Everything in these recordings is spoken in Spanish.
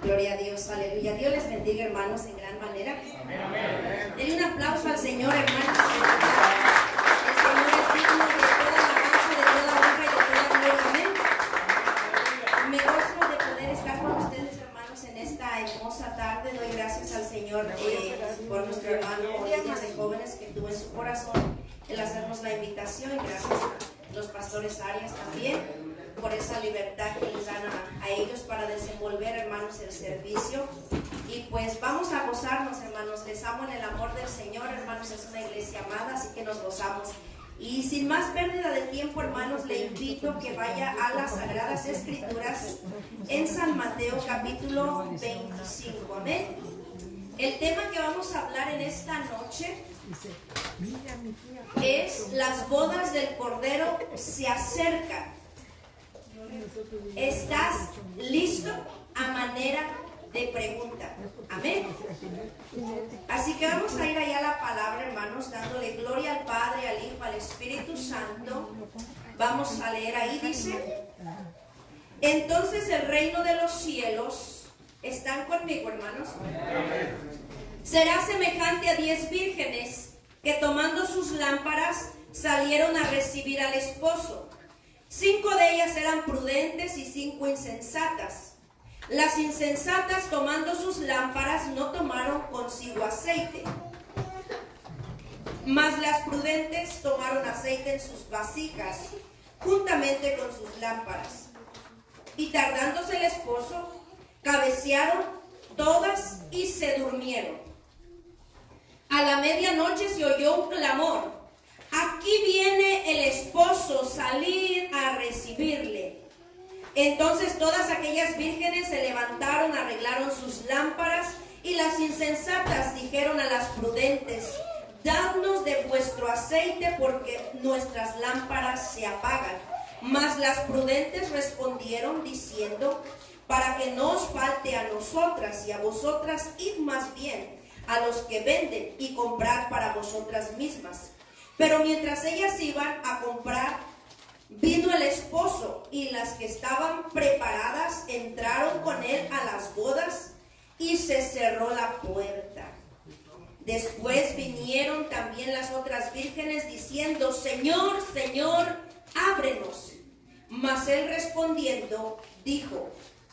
Gloria a Dios, aleluya. Dios les bendiga, hermanos, en gran manera. Denle un aplauso al Señor, hermanos. El Señor es digno de toda alabanza, de toda honra y de toda gloria. Amén. Me gozo de poder estar con ustedes, hermanos, en esta hermosa tarde. Doy gracias al Señor por nuestro hermano líder de jóvenes que tuvo en su corazón el hacernos la invitación. Gracias a los pastores Arias también por esa libertad que les dan a ellos para desenvolver, hermanos, el servicio. Y pues vamos a gozarnos, hermanos. Les amo en el amor del Señor, hermanos. Es una iglesia amada, así que nos gozamos. Y sin más pérdida de tiempo, hermanos, le invito que vaya a las Sagradas Escrituras en San Mateo capítulo 25. Amén. El tema que vamos a hablar en esta noche es: las bodas del Cordero se acercan. ¿Estás listo? A manera de pregunta. Amén. Así que vamos a ir allá a la palabra, hermanos, dándole gloria al Padre, al Hijo, al Espíritu Santo. Vamos a leer ahí, dice: entonces el reino de los cielos, ¿están conmigo, hermanos? Será semejante a 10 vírgenes que, tomando sus lámparas, salieron a recibir al esposo. 5 de ellas eran prudentes y 5 insensatas. Las insensatas, tomando sus lámparas, no tomaron consigo aceite, mas las prudentes tomaron aceite en sus vasijas, juntamente con sus lámparas. Y tardándose el esposo, cabecearon todas y se durmieron. A la medianoche se oyó un clamor: aquí viene el esposo, salid a recibirle. Entonces todas aquellas vírgenes se levantaron, arreglaron sus lámparas, y las insensatas dijeron a las prudentes: dadnos de vuestro aceite, porque nuestras lámparas se apagan. Mas las prudentes respondieron diciendo: para que no os falte a nosotras y a vosotras, id más bien a los que venden y comprad para vosotras mismas. Pero mientras ellas iban a comprar, vino el esposo, y las que estaban preparadas entraron con él a las bodas, y se cerró la puerta. Después vinieron también las otras vírgenes diciendo: Señor, Señor, ábrenos. Mas él respondiendo dijo: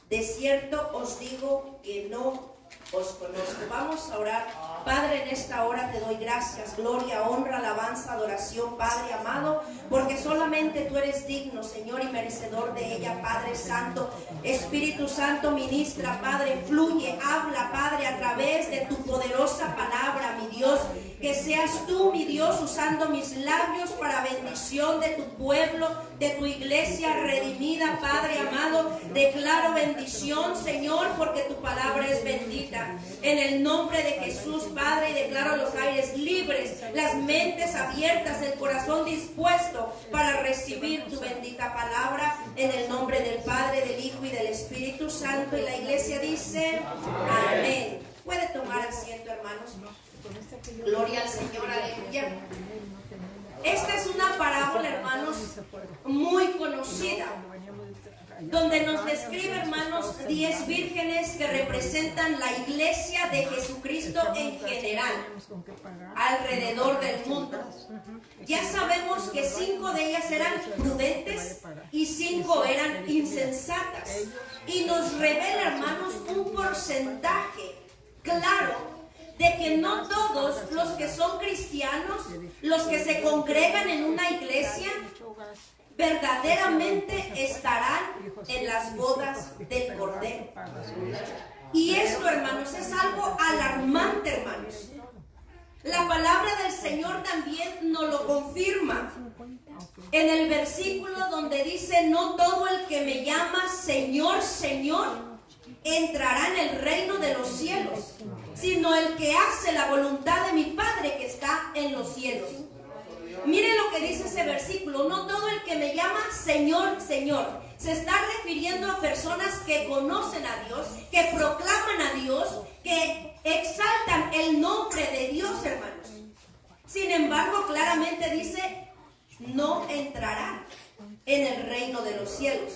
de cierto os digo que no os conozco. Vamos a orar. Padre, en esta hora te doy gracias, gloria, honra, alabanza, adoración, Padre amado, porque solamente tú eres digno, Señor, y merecedor de ella, Padre Santo. Espíritu Santo, ministra, Padre, fluye, habla, Padre, a través de tu poderosa palabra, mi Dios. Que seas tú, mi Dios, usando mis labios para bendición de tu pueblo, de tu iglesia redimida, Padre amado. Declaro bendición, Señor, porque tu palabra es bendita. En el nombre de Jesús, Padre, declaro los aires libres, las mentes abiertas, el corazón dispuesto para recibir tu bendita palabra. En el nombre del Padre, del Hijo y del Espíritu Santo. Y la iglesia dice: amén. Puede tomar asiento, hermanos. Gloria al Señor, aleluya. Esta es una parábola, hermanos, muy conocida, donde nos describe, hermanos, 10 vírgenes que representan la iglesia de Jesucristo en general, alrededor del mundo. Ya sabemos que 5 de ellas eran prudentes y 5 eran insensatas. Y nos revela, hermanos, un porcentaje claro de que no todos los que son cristianos, los que se congregan en una iglesia, verdaderamente estarán en las bodas del Cordero. Y esto, hermanos, es algo alarmante, hermanos. La palabra del Señor también nos lo confirma en el versículo donde dice: no todo el que me llama Señor, Señor entrará en el reino de los cielos, sino el que hace la voluntad de mi Padre que está en los cielos. Miren lo que dice ese versículo: no todo el que me llama Señor, Señor. Se está refiriendo a personas que conocen a Dios, que proclaman a Dios, que exaltan el nombre de Dios, hermanos. Sin embargo, claramente dice: no entrarán en el reino de los cielos.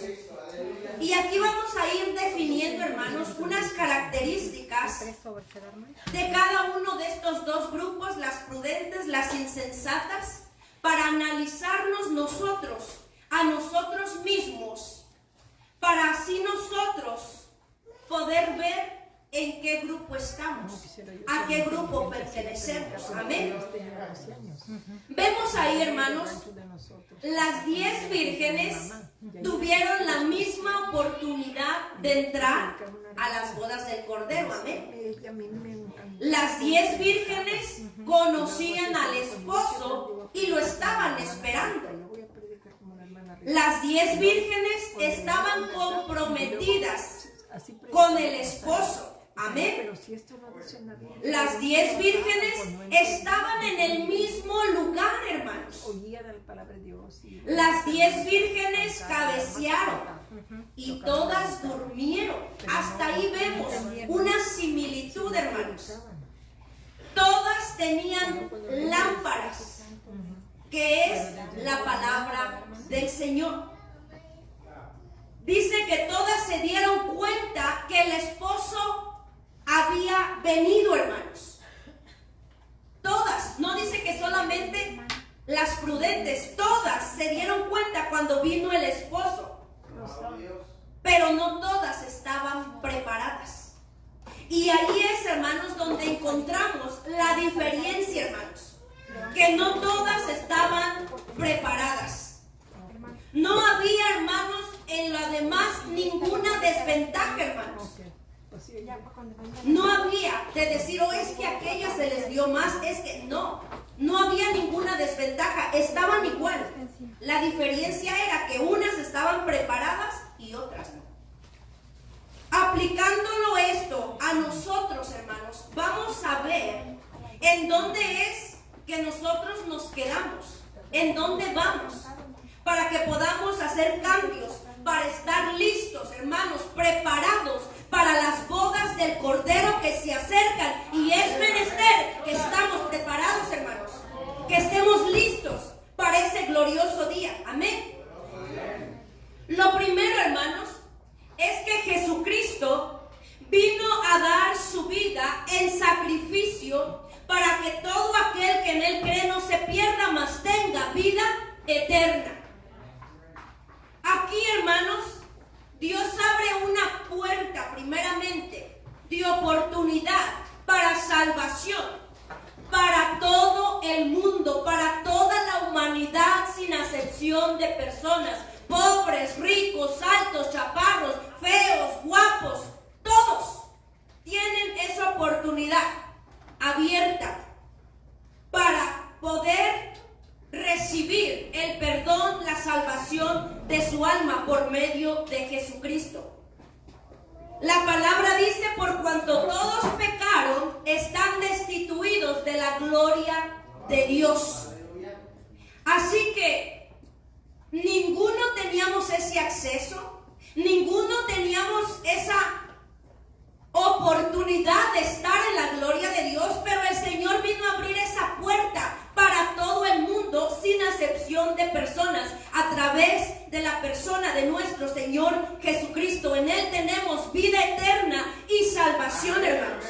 Y aquí vamos a ir definiendo, hermanos, unas características de cada uno de estos dos grupos, las prudentes, las insensatas, para analizarnos nosotros, a nosotros mismos, para así nosotros poder ver en qué grupo estamos, a qué grupo pertenecemos. Amén. Vemos ahí, hermanos, las 10 vírgenes tuvieron la misma oportunidad de entrar a las bodas del Cordero. Amén. Las 10 vírgenes conocían al esposo y lo estaban esperando. Las 10 vírgenes estaban comprometidas con el esposo. Amén. Las 10 vírgenes estaban en el mismo lugar, hermanos. Las 10 vírgenes cabecearon y todas durmieron. Hasta ahí vemos una similitud, hermanos. Todas tenían lámparas, que es la palabra del Señor. Dice que todas se dieron cuenta que el esposo había venido, hermanos. Todas, no dice que solamente las prudentes, todas se dieron cuenta cuando vino el esposo. Pero no todas estaban preparadas. Y ahí es, hermanos, donde encontramos la diferencia, hermanos. Que no todas estaban preparadas. No había, hermanos, en lo demás ninguna desventaja, hermanos. No había de decir, oh, es que a aquellas se les dio más, es que no había ninguna desventaja, estaban igual. La diferencia era que unas estaban preparadas y otras no. Aplicándolo esto a nosotros, hermanos, vamos a ver en dónde es que nosotros nos quedamos, en dónde vamos, para que podamos hacer cambios, para estar listos, hermanos, preparados para las bodas del Cordero que se acercan. Y es menester que estamos preparados, hermanos, que estemos listos para ese glorioso día. Amén. Lo primero, hermanos, es que Jesucristo vino a dar su vida en sacrificio para que todo aquel que en Él cree no se pierda, mas tenga vida eterna. Aquí, hermanos, Dios abre una puerta primeramente de oportunidad para salvación, para todo el mundo, para toda la humanidad sin acepción de personas, pobres, ricos, altos, chaparros, feos, guapos, todos tienen esa oportunidad abierta para poder recibir el perdón, la salvación de su alma por medio de Jesucristo. La palabra dice, por cuanto todos pecaron, están destituidos de la gloria de Dios. Así que ninguno teníamos ese acceso, ninguno teníamos esa oportunidad de estar en la gloria de Dios, pero el Señor vino a abrir esa puerta para todo el mundo sin acepción de personas, a través de la persona de nuestro Señor Jesucristo. En Él tenemos vida eterna y salvación, hermanos.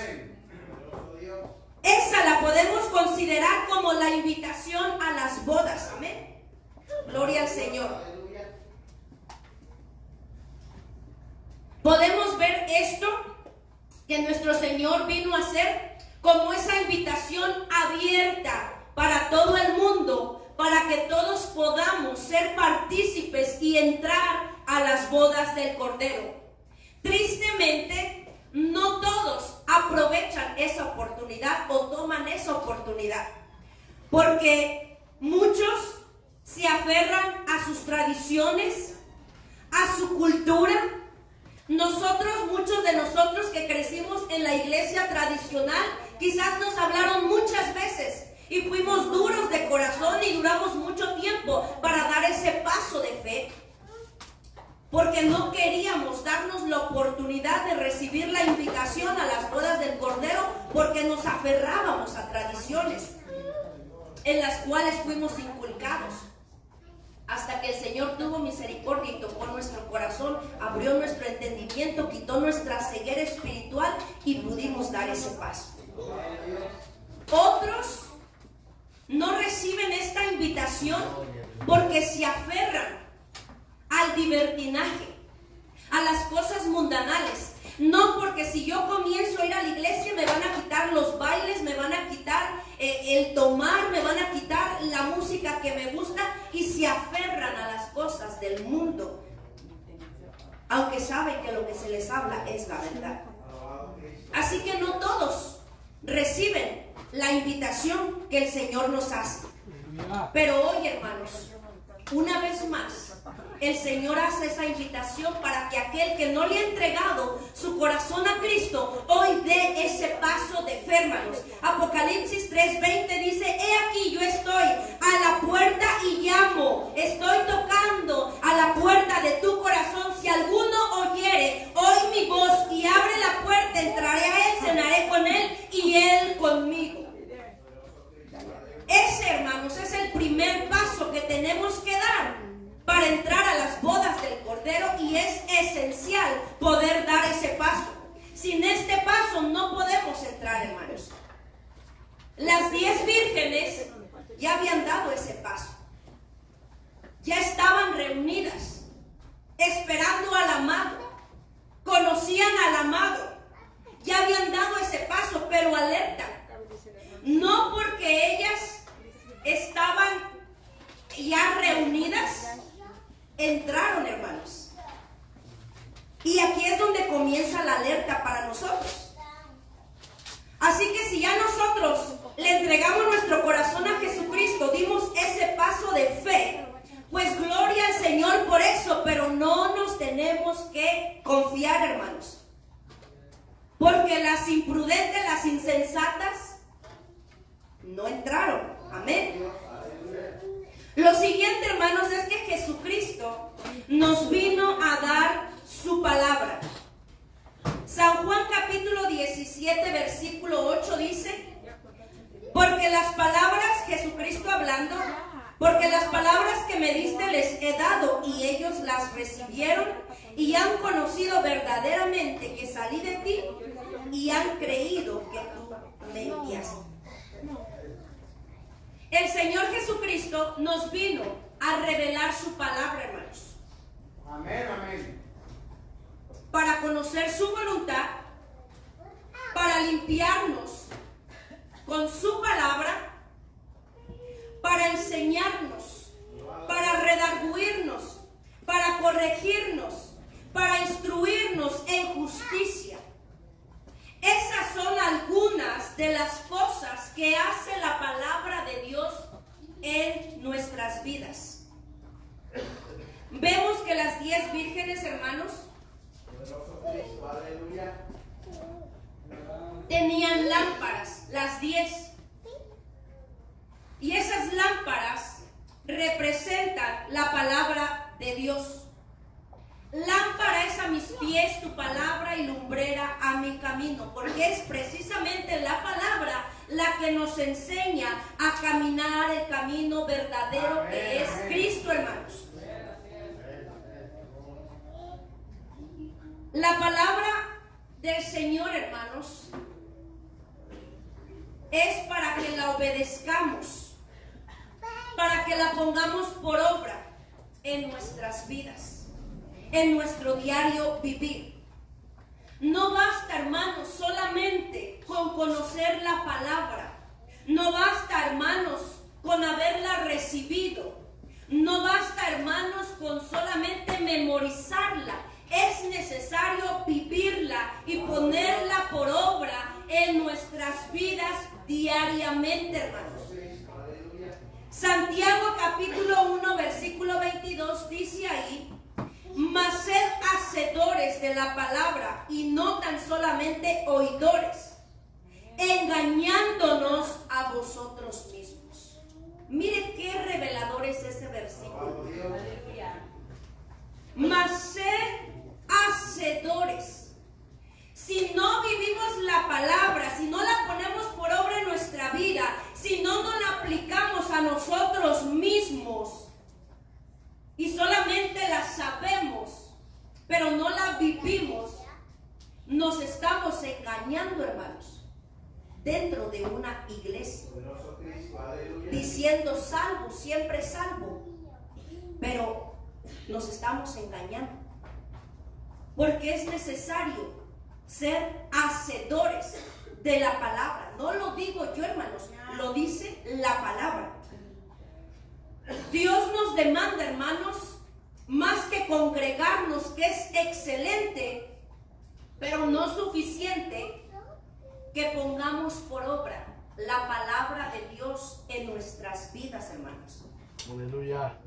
Esa la podemos considerar como la invitación a las bodas. Amén. Gloria al Señor. Podemos ver esto que nuestro Señor vino a hacer como esa invitación abierta para todo el mundo, para que todos podamos ser partícipes y entrar a las bodas del Cordero. Tristemente, no todos aprovechan esa oportunidad o toman esa oportunidad, porque muchos se aferran a sus tradiciones, a su cultura. Muchos de nosotros que crecimos en la iglesia tradicional, quizás nos hablaron muchas veces y fuimos duros de corazón y duramos mucho tiempo para dar ese paso de fe, porque no queríamos darnos la oportunidad de recibir la invitación a las bodas del Cordero, porque nos aferrábamos a tradiciones en las cuales fuimos inculcados. Hasta que el Señor tuvo misericordia y tocó nuestro corazón, abrió nuestro entendimiento, quitó nuestra ceguera espiritual y pudimos dar ese paso. Otros no reciben esta invitación porque se aferran al libertinaje, a las cosas mundanales. No, porque si yo comienzo a ir a la iglesia me van a quitar los bailes, me van a quitar el tomar, me van a quitar la música que me gusta, y se aferran a las cosas del mundo, aunque saben que lo que se les habla es la verdad. Así que no todos reciben la invitación que el Señor nos hace. Pero hoy, hermanos, una vez más, el Señor hace esa invitación para que aquel que no le ha entregado su corazón a Cristo hoy dé ese paso de fe, hermanos. Apocalipsis 3:20 dice: he aquí, yo estoy a la puerta y llamo. Estoy tocando a la puerta de tu corazón. Si alguno oyere hoy mi voz y abre la puerta, entraré a él, cenaré con él y él conmigo. Ese, hermanos, es el primer paso que tenemos que dar para entrar a las bodas del Cordero, y es esencial poder dar ese paso. Sin este paso no podemos entrar, hermanos. Las 10 vírgenes ya habían dado ese paso. Ya estaban reunidas, esperando al amado. Conocían al amado. Ya habían dado ese paso, pero alerta. No porque ellas estaban ya reunidas, entraron, hermanos. Y aquí es donde comienza la alerta para nosotros. Así que si ya nosotros le entregamos nuestro corazón a Jesucristo, dimos ese paso de fe, pues gloria al Señor por eso, pero no nos tenemos que confiar, hermanos. Porque las imprudentes, las insensatas, no entraron. Amén. Lo siguiente, hermanos, es que Jesucristo nos vino a dar su palabra. San Juan capítulo 17, versículo 8 dice: porque las palabras, Jesucristo hablando, porque las palabras que me diste les he dado y ellos las recibieron y han conocido verdaderamente que salí de ti y han creído que tú me enviaste. El Señor Jesucristo nos vino a revelar su palabra, hermanos. Amén, amén. Para conocer su voluntad, para limpiarnos con su palabra, para enseñarnos, para redarguirnos, para corregirnos, para instruirnos en justicia. Esas son algunas de las cosas que hace la palabra de Dios en nuestras vidas. Vemos que las 10 vírgenes, hermanos, tenían lámparas, las 10. Y esas lámparas representan la palabra de Dios. Lámpara es a mis pies tu palabra y lumbrera a mi camino, porque es precisamente la palabra la que nos enseña a caminar el camino verdadero que es Cristo, hermanos. La palabra del Señor, hermanos, es para que la obedezcamos, para que la pongamos por obra en nuestras vidas, en nuestro diario vivir. No basta, hermanos, solamente con conocer la palabra. No basta, hermanos, con haberla recibido. No basta, hermanos, con solamente memorizarla. Es necesario vivirla y ponerla por obra en nuestras vidas diariamente, hermanos. Santiago capítulo 1, versículo 22 dice ahí: mas sed hacedores de la palabra y no tan solamente oidores, engañándonos a vosotros mismos. Mire qué revelador es ese versículo. Mas sed hacedores. Si no vivimos la palabra, si no la ponemos por obra en nuestra vida, si no nos la aplicamos a nosotros mismos y solamente la sabemos, pero no la vivimos, nos estamos engañando, hermanos, dentro de una iglesia, diciendo salvo, siempre salvo, pero nos estamos engañando, porque es necesario ser hacedores de la palabra. No lo digo yo, hermanos, lo dice la palabra. Dios nos demanda, hermanos, más que congregarnos, que es excelente, pero no suficiente, que pongamos por obra la palabra de Dios en nuestras vidas, hermanos. Aleluya.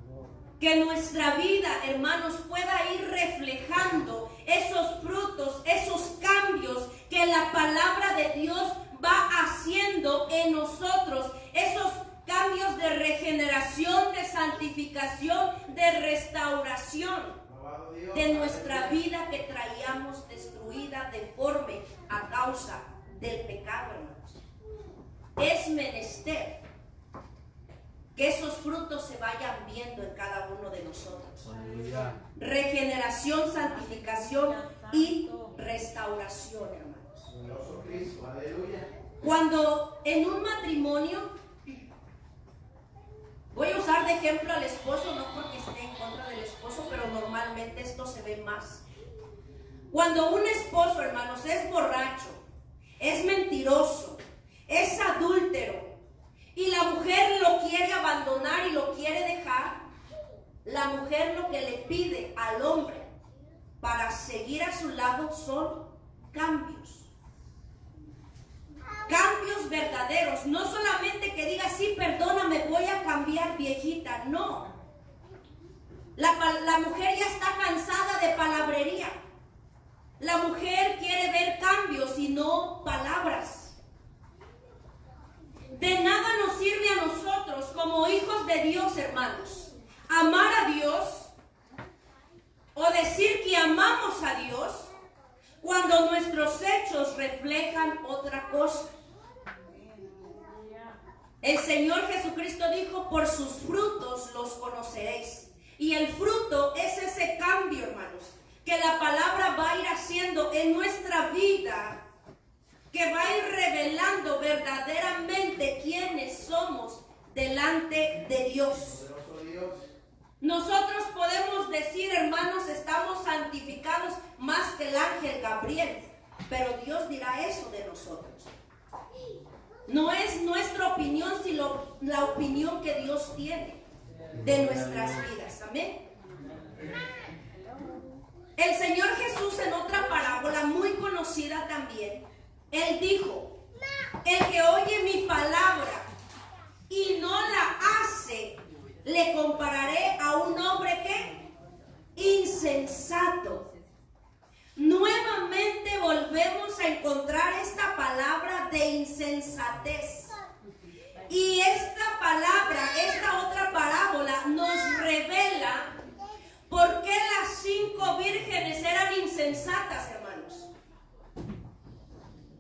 Que nuestra vida, hermanos, pueda ir reflejando esos frutos, esos cambios que la palabra de Dios va haciendo en nosotros, esos cambios de regeneración, de santificación, de restauración de nuestra vida que traíamos destruida, deforme, a causa del pecado, hermanos. Es menester que esos frutos se vayan viendo en cada uno de nosotros. Aleluya. Regeneración, santificación y restauración, hermanos. Cuando en un matrimonio, voy a usar de ejemplo al esposo, no porque esté en contra del esposo, pero normalmente esto se ve más. Cuando un esposo, hermanos, es borracho, es mentiroso, es adúltero, y la mujer lo quiere abandonar y lo quiere dejar, la mujer lo que le pide al hombre para seguir a su lado son cambios. Cambios verdaderos. No solamente que diga, sí, perdóname, voy a cambiar, viejita. No. La mujer ya está cansada de palabrería. La mujer quiere ver cambios y no palabras. De nada nos sirve a nosotros como hijos de Dios, hermanos, amar a Dios o decir que amamos a Dios cuando nuestros hechos reflejan otra cosa. El Señor Jesucristo dijo, por sus frutos los conoceréis. Y el fruto es ese cambio, hermanos, que la palabra va a ir haciendo en nuestra vida, que va a ir revelando verdaderamente quiénes somos delante de Dios. Nosotros podemos decir, hermanos, estamos santificados más que el ángel Gabriel, pero Dios dirá eso de nosotros. No es nuestra opinión, sino la opinión que Dios tiene de nuestras vidas. Amén. El Señor Jesús, en otra parábola muy conocida también, Él dijo, el que oye mi palabra y no la hace, le compararé a un hombre que insensato. Nuevamente volvemos a encontrar esta palabra de insensatez. Y esta palabra, esta otra parábola nos revela por qué las 5 vírgenes eran insensatas, hermanos.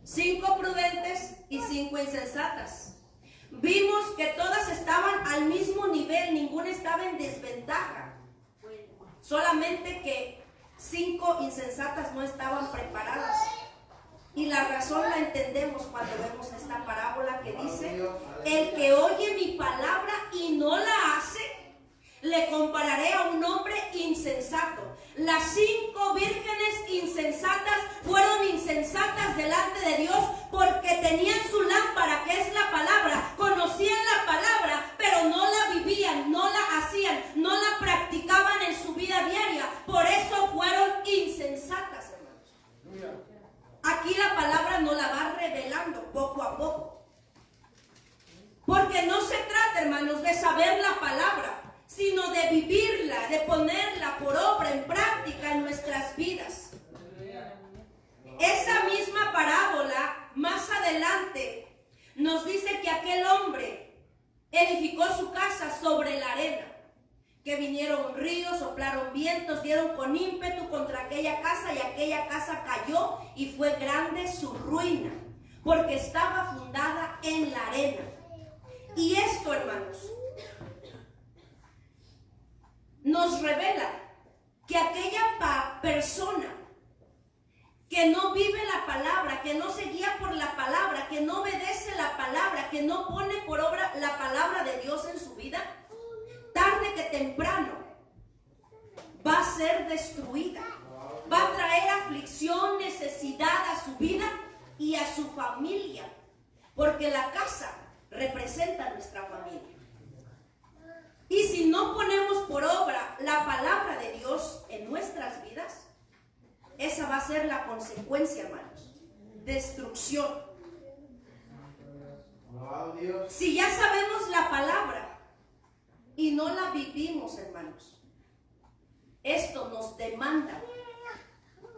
5 prudentes y 5 insensatas. Vimos que todas estaban al mismo nivel, ninguna estaba en desventaja. Solamente que 5 insensatas no estaban preparadas. Y la razón la entendemos cuando vemos esta parábola que dice, el que oye mi palabra y no la hace, le compararé a un hombre insensato. Las 5 vírgenes insensatas fueron insensatas delante de Dios porque tenían su lámpara, que es la palabra, conocían la palabra, pero no la vivían, no la hacían, no la practicaban en su vida diaria. Por eso fueron insensatas, hermanos. Aquí la palabra nos la va revelando poco a poco. Porque no se trata, hermanos, de saber la palabra, sino de vivirla, de ponerla por obra en práctica en nuestras vidas. Esa misma parábola, más adelante, nos dice que aquel hombre edificó su casa sobre la arena, que vinieron ríos, soplaron vientos, dieron con ímpetu contra aquella casa y aquella casa cayó y fue grande su ruina, porque estaba fundada en la arena. Y esto, hermanos, nos revela que aquella persona que no vive la palabra, que no se guía por la palabra, que no obedece la palabra, que no pone por obra la palabra de Dios en su vida, tarde que temprano va a ser destruida, va a traer aflicción, necesidad a su vida y a su familia, porque la casa representa nuestra familia. Y si no ponemos por obra la palabra de Dios en nuestras vidas, esa va a ser la consecuencia, hermanos. Destrucción. Si ya sabemos la palabra y no la vivimos, hermanos, esto nos demanda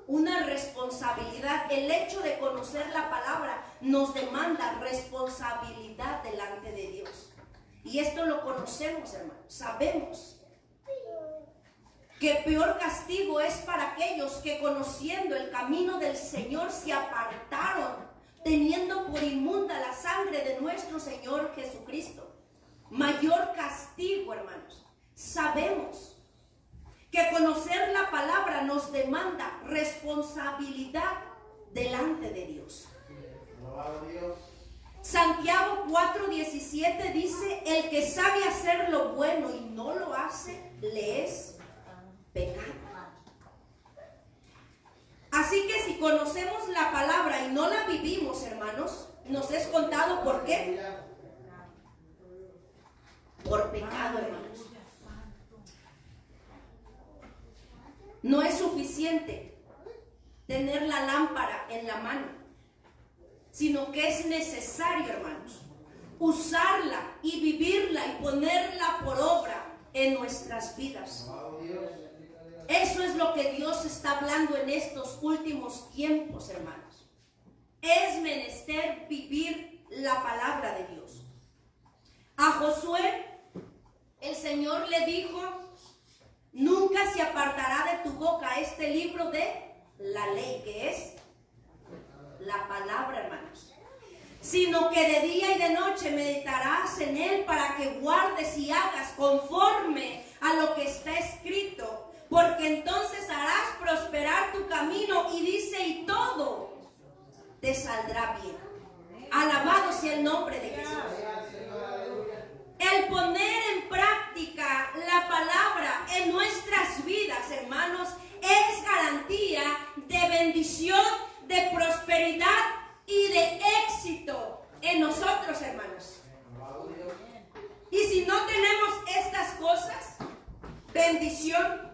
una responsabilidad. El hecho de conocer la palabra nos demanda responsabilidad delante de Dios. Y esto lo conocemos, hermanos. Sabemos que peor castigo es para aquellos que, conociendo el camino del Señor, se apartaron, teniendo por inmunda la sangre de nuestro Señor Jesucristo. Mayor castigo, hermanos. Sabemos que conocer la palabra nos demanda responsabilidad delante de Dios. Santiago 4:17 dice, el que sabe hacer lo bueno y no lo hace, le es pecado. Así que si conocemos la palabra y no la vivimos, hermanos, nos es contado ¿por qué? Por pecado, hermanos. No es suficiente tener la lámpara en la mano, sino que es necesario, hermanos, usarla y vivirla y ponerla por obra en nuestras vidas. Eso es lo que Dios está hablando en estos últimos tiempos, hermanos. Es menester vivir la palabra de Dios. A Josué, el Señor le dijo: nunca se apartará de tu boca este libro de la ley, que es la palabra, hermanos, sino que de día y de noche meditarás en él para que guardes y hagas conforme a lo que está escrito, porque entonces harás prosperar tu camino, y dice, y todo te saldrá bien. Alabado sea el nombre de Jesús. El poner en práctica la palabra en nuestras vidas, hermanos, es garantía de bendición, de prosperidad y de éxito en nosotros, hermanos. Y si no tenemos estas cosas, bendición,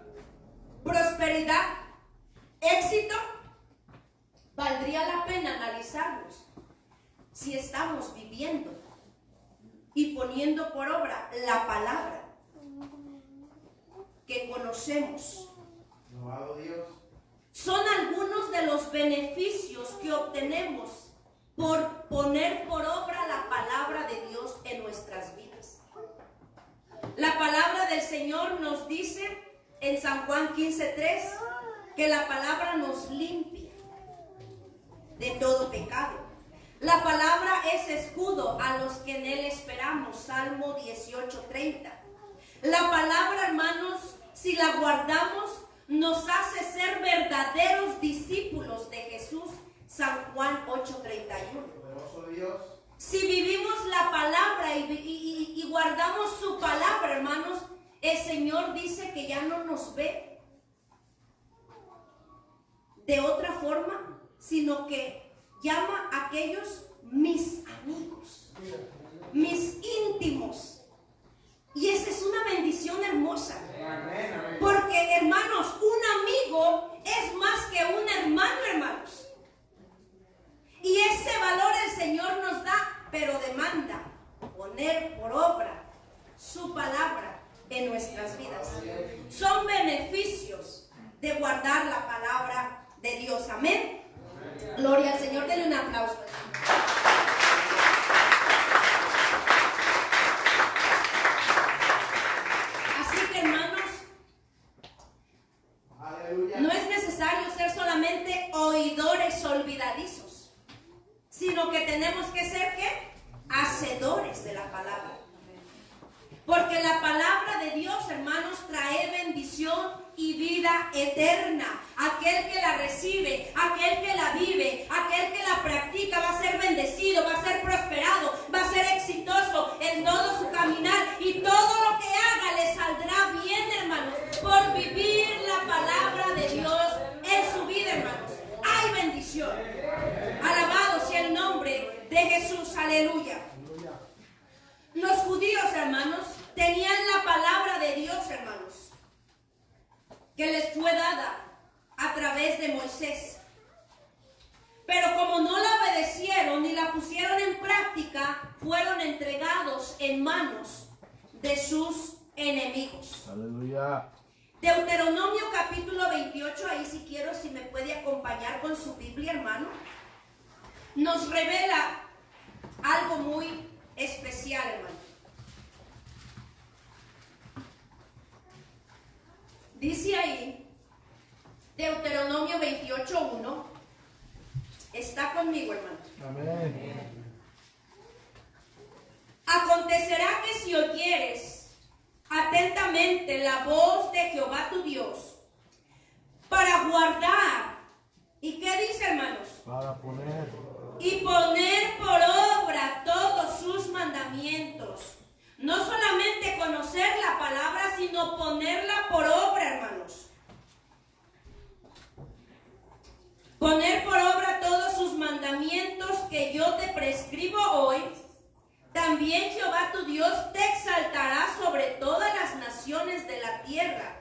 prosperidad, éxito, valdría la pena analizarnos si estamos viviendo y poniendo por obra la palabra que conocemos. Son algunos de los beneficios que obtenemos por poner por obra la palabra de Dios en nuestras vidas. La palabra del Señor nos dice en San Juan 15:3 que la palabra nos limpia de todo pecado. La palabra es escudo a los que en él esperamos. Salmo 18:30. La palabra, hermanos, si la guardamos, nos hace ser verdaderos discípulos de Jesús. San Juan 8:31. Si vivimos la palabra y guardamos su palabra, hermanos, el Señor dice que ya no nos ve de otra forma, sino que llama a aquellos mis amigos, mis íntimos. Y esa es una bendición hermosa. Porque, hermanos, un amigo es más que un hermano, hermanos. Y ese valor el Señor nos da, pero demanda poner por obra su palabra en nuestras vidas. Son beneficios de guardar la palabra de Dios. Amén. Gloria al Señor. Denle un aplauso. Así que, hermanos, no es necesario ser solamente oidores olvidadizos, sino que tenemos que ser, ¿qué? Hacedores de la palabra. Porque la palabra de Dios, hermanos, trae bendición y vida eterna. Aquel que la recibe, aquel que la vive, aquel que la practica va a ser bendecido, va a ser prosperado, va a ser exitoso en todo su caminar, y todo lo que haga le saldrá bien, hermanos, por vivir la palabra de Dios en su vida, hermanos. Hay bendición. Alabado sea el nombre de Jesús. Aleluya. Los judíos, hermanos, tenían la palabra de Dios, hermanos, que les fue dada a través de Moisés. Pero como no la obedecieron ni la pusieron en práctica, fueron entregados en manos de sus enemigos. Aleluya. Deuteronomio capítulo 28, ahí si me puede acompañar con su Biblia, hermano, nos revela algo muy especial, hermano. Dice ahí, Deuteronomio 28:1. Está conmigo, hermano. Amén. Acontecerá que si oyeres atentamente la voz de Jehová tu Dios, para guardar, ¿y qué dice, hermanos? Para poner. Y poner por obra todos sus mandamientos. No solamente conocer la palabra, sino ponerla por obra, hermanos. Poner por obra todos sus mandamientos que yo te prescribo hoy. También Jehová tu Dios te exaltará sobre todas las naciones de la tierra,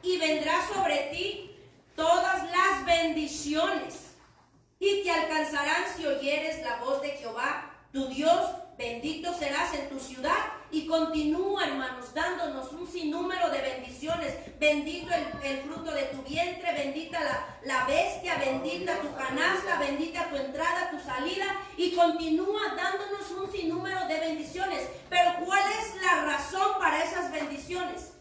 y vendrá sobre ti todas las bendiciones, y te alcanzarán si oyeres la voz de Jehová, tu Dios. Bendito serás en tu ciudad. Y continúa, hermanos, dándonos un sinnúmero de bendiciones. Bendito el fruto de tu vientre, bendita la bestia, bendita tu canasta, bendita tu entrada, tu salida. Y continúa dándonos un sinnúmero de bendiciones. Pero ¿cuál es la razón para esas bendiciones?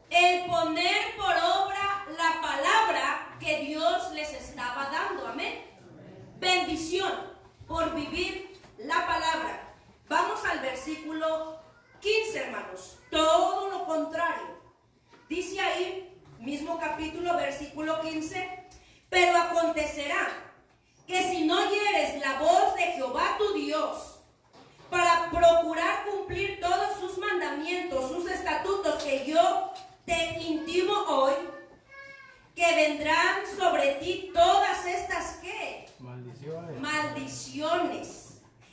El poner por obra la palabra que Dios les estaba dando. Amén. Bendición por vivir la palabra. Vamos al versículo 15, hermanos. Todo lo contrario. Dice ahí, mismo capítulo, versículo 15. Pero acontecerá que si no oyeres la voz de Jehová tu Dios, para procurar cumplir todos sus mandamientos, sus estatutos que yo te intimo hoy, que vendrán sobre ti todas estas, ¿qué? Maldiciones.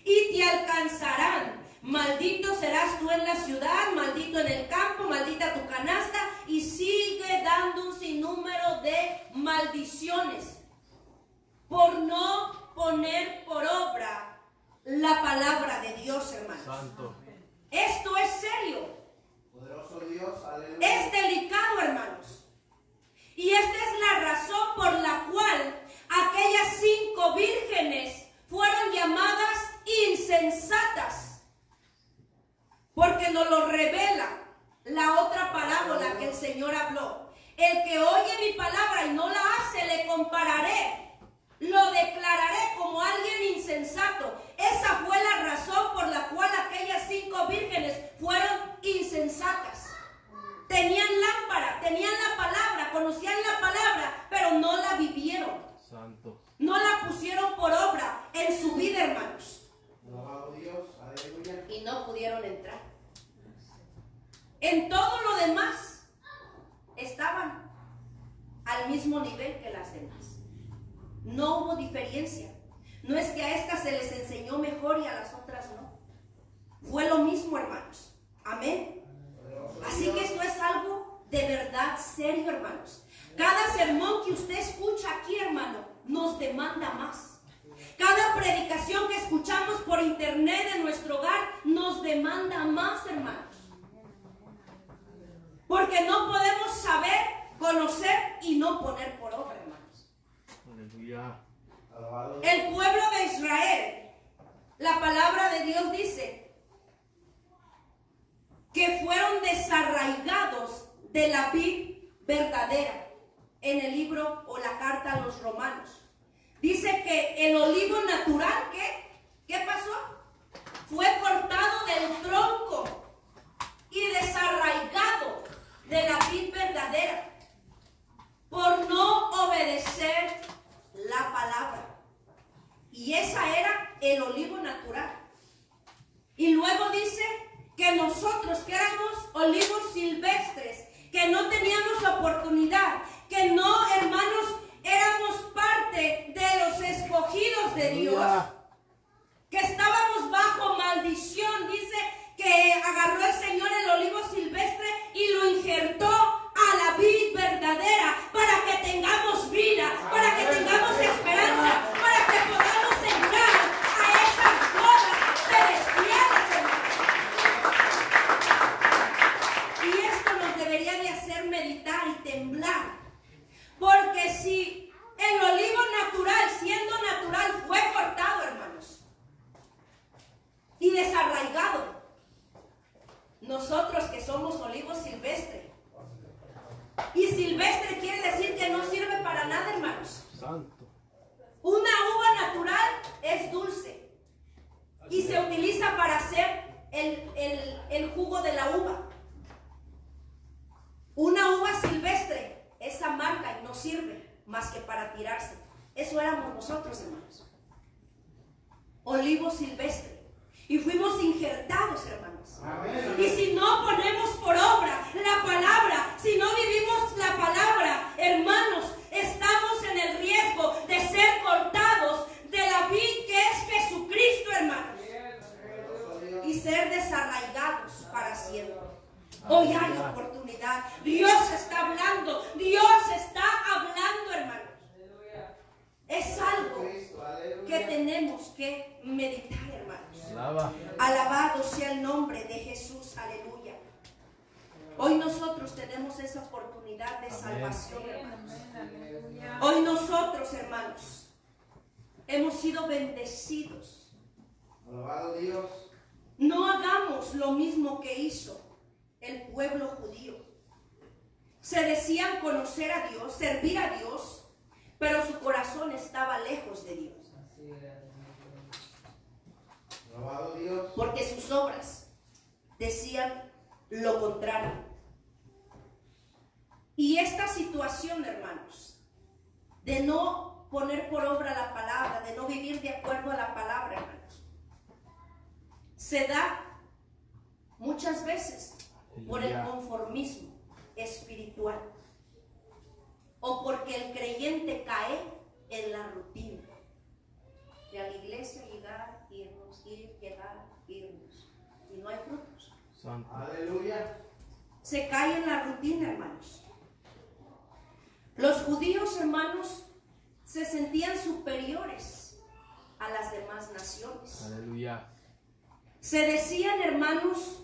Y te alcanzarán. Maldito serás tú en la ciudad, maldito en el campo, maldita tu canasta. Y sigue dando un sinnúmero de maldiciones por no poner por obra la palabra de Dios, hermanos. Santo. Esto es serio. Poderoso Dios, aleluya. Es delicado, hermanos. Y esta es la razón por la cual aquellas 5 vírgenes fueron llamadas insensatas, porque nos lo revela la otra parábola que el Señor habló. El que oye mi palabra y no la hace, le compararé, lo declararé como alguien insensato. Esa fue la razón por la cual aquellas 5 vírgenes fueron insensatas. Tenían lámpara, tenían la palabra, conocían la palabra, pero no la vivieron. Santo. No la pusieron por obra en su vida, hermanos. Y no pudieron entrar. En todo lo demás estaban al mismo nivel que las demás. No hubo diferencia. No es que a estas se les enseñó mejor y a las otras no. Fue lo mismo, hermanos. Amén. Así que esto es algo de verdad serio, hermanos. Cada sermón que usted escucha aquí, hermano, nos demanda más. Cada predicación que escuchamos por internet en nuestro hogar nos demanda más, hermanos. Porque no podemos saber, conocer y no poner por obra, hermanos. Aleluya. El pueblo de Israel, la palabra de Dios dice que fueron desarraigados de la vid verdadera. En el libro o la carta a los romanos dice que el olivo natural, ¿qué pasó? Fue cortado del tronco y desarraigado de la vid verdadera por no obedecer la palabra. Y esa era el olivo natural. Y luego dice que nosotros, que éramos olivos silvestres, que no teníamos oportunidad, que no, hermanos, éramos parte de los escogidos de Dios, que estábamos bajo maldición. Dice que agarró el Señor el olivo silvestre y lo injertó a la vid verdadera para que tengamos vida, para que tengamos esperanza, para que podamos entrar a esas bodas celestiales, hermanos. Y esto nos debería de hacer meditar y temblar, porque si el olivo natural, siendo natural, fue cortado, hermanos, y desarraigado, nosotros que somos olivos silvestre, y silvestre quiere decir que no sirve para nada, hermanos. Santo. Una uva natural es dulce y se utiliza para hacer el jugo de la uva. Una uva silvestre es amarga y no sirve más que para tirarse. Eso éramos nosotros, hermanos. Olivo silvestre. Y fuimos injertados, hermanos. Amén. Y si no ponemos por obra la palabra, si no vivimos la palabra, hermanos, estamos en el riesgo de ser cortados de la vid que es Jesucristo, hermanos. Y ser desarraigados para siempre. Hoy hay oportunidad. Dios está hablando. Dios está hablando, hermanos. Es algo que tenemos que meditar, hermanos. Alabado sea el nombre de Jesús. Aleluya. Hoy nosotros tenemos esa oportunidad de salvación, hermanos. Hoy nosotros, hermanos, hemos sido bendecidos. Alabado Dios. No hagamos lo mismo que hizo el pueblo judío. Se decían conocer a Dios, servir a Dios, pero su corazón estaba lejos de Dios. Alabado Dios. Porque sus obras decían lo contrario. Y esta situación, hermanos, de no poner por obra la palabra, de no vivir de acuerdo a la palabra, hermanos, se da muchas veces por el conformismo espiritual o porque el creyente cae en la rutina de a la iglesia llegar, irnos, ir, llegar, irnos, y no hay frutos. Aleluya. Se cae en la rutina, hermanos. Los judíos, hermanos, se sentían superiores a las demás naciones. Aleluya. Se decían, hermanos,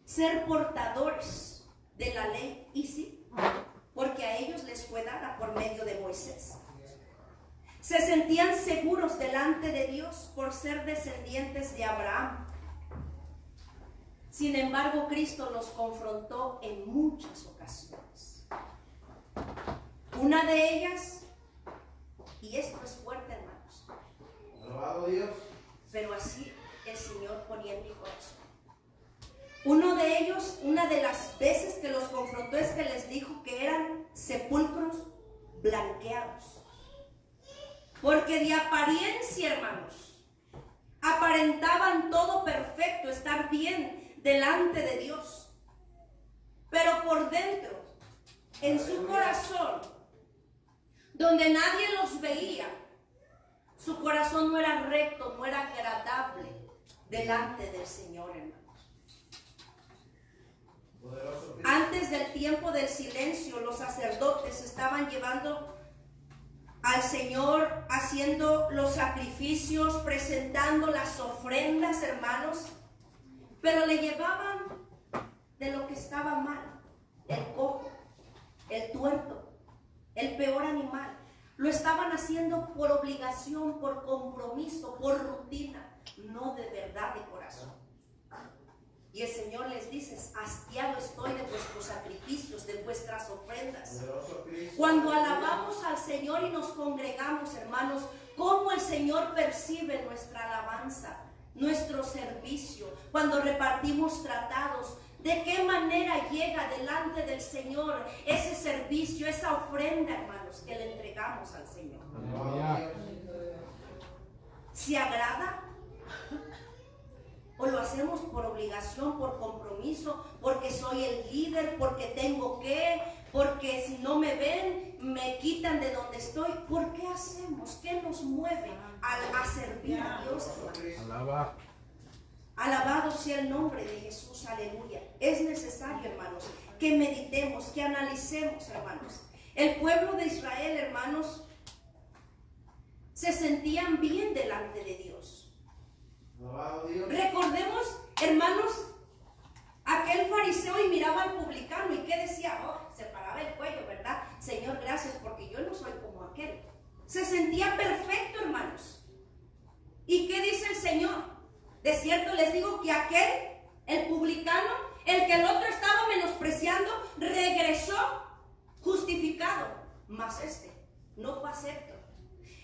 ser portadores de la ley, y sí, porque a ellos les fue dada por medio de Moisés. Se sentían seguros delante de Dios por ser descendientes de Abraham. Sin embargo, Cristo los confrontó en muchas ocasiones. Una de ellas, y esto es fuerte, hermanos, Alabado Dios. pero así el Señor ponía en mi corazón. Uno de ellos, una de las veces que los confrontó, es que les dijo que eran sepulcros blanqueados. Porque de apariencia, hermanos, aparentaban todo perfecto, estar bien delante de Dios. Pero por dentro, en su corazón, donde nadie los veía, su corazón no era recto, no era agradable delante del Señor, hermanos. Antes del tiempo del silencio, los sacerdotes estaban llevando al Señor, haciendo los sacrificios, presentando las ofrendas, hermanos, pero le llevaban de lo que estaba mal: el cojo, el tuerto, el peor animal. Lo estaban haciendo por obligación, por compromiso, por rutina, no de verdad de corazón. Y el Señor les dice: hastiado estoy de vuestros sacrificios, de vuestras ofrendas. Cuando alabamos al Señor y nos congregamos, hermanos, ¿cómo el Señor percibe nuestra alabanza, nuestro servicio? Cuando repartimos tratados, ¿de qué manera llega delante del Señor ese servicio, esa ofrenda, hermanos, que le entregamos al Señor? ¿Se agrada? ¿O lo hacemos por obligación, por compromiso, porque soy el líder, porque tengo que, porque si no me ven, me quitan de donde estoy? ¿Por qué hacemos? ¿Qué nos mueve a servir a Dios, hermanos? Alabado sea el nombre de Jesús, aleluya. Es necesario, hermanos, que meditemos, que analicemos, hermanos. El pueblo de Israel, hermanos, se sentían bien delante de Dios. Recordemos, hermanos, aquel fariseo y miraba al publicano y que decía: oh, se paraba el cuello, ¿verdad? Señor, gracias, porque yo no soy como aquel. Se sentía perfecto, hermanos. ¿Y qué dice el Señor? De cierto les digo que aquel, el publicano, el que el otro estaba menospreciando, regresó justificado, mas este no fue acepto.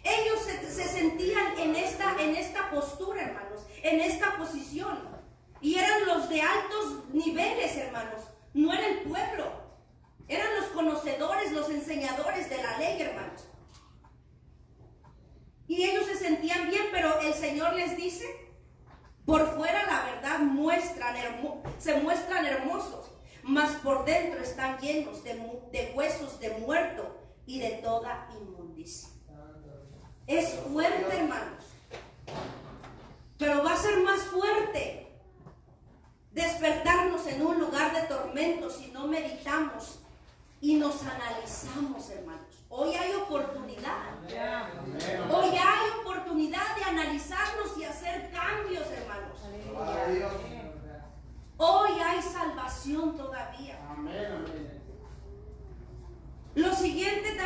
Ellos se sentían en esta postura, hermanos, en esta posición, y eran los de altos niveles, hermanos. No era el pueblo, eran los conocedores, los enseñadores de la ley, hermanos. Y ellos se sentían bien, pero el Señor les dice: por fuera, la verdad, se muestran hermosos, mas por dentro están llenos de huesos de muerto y de toda inmundicia. Es fuerte, hermanos, pero va a ser más fuerte despertar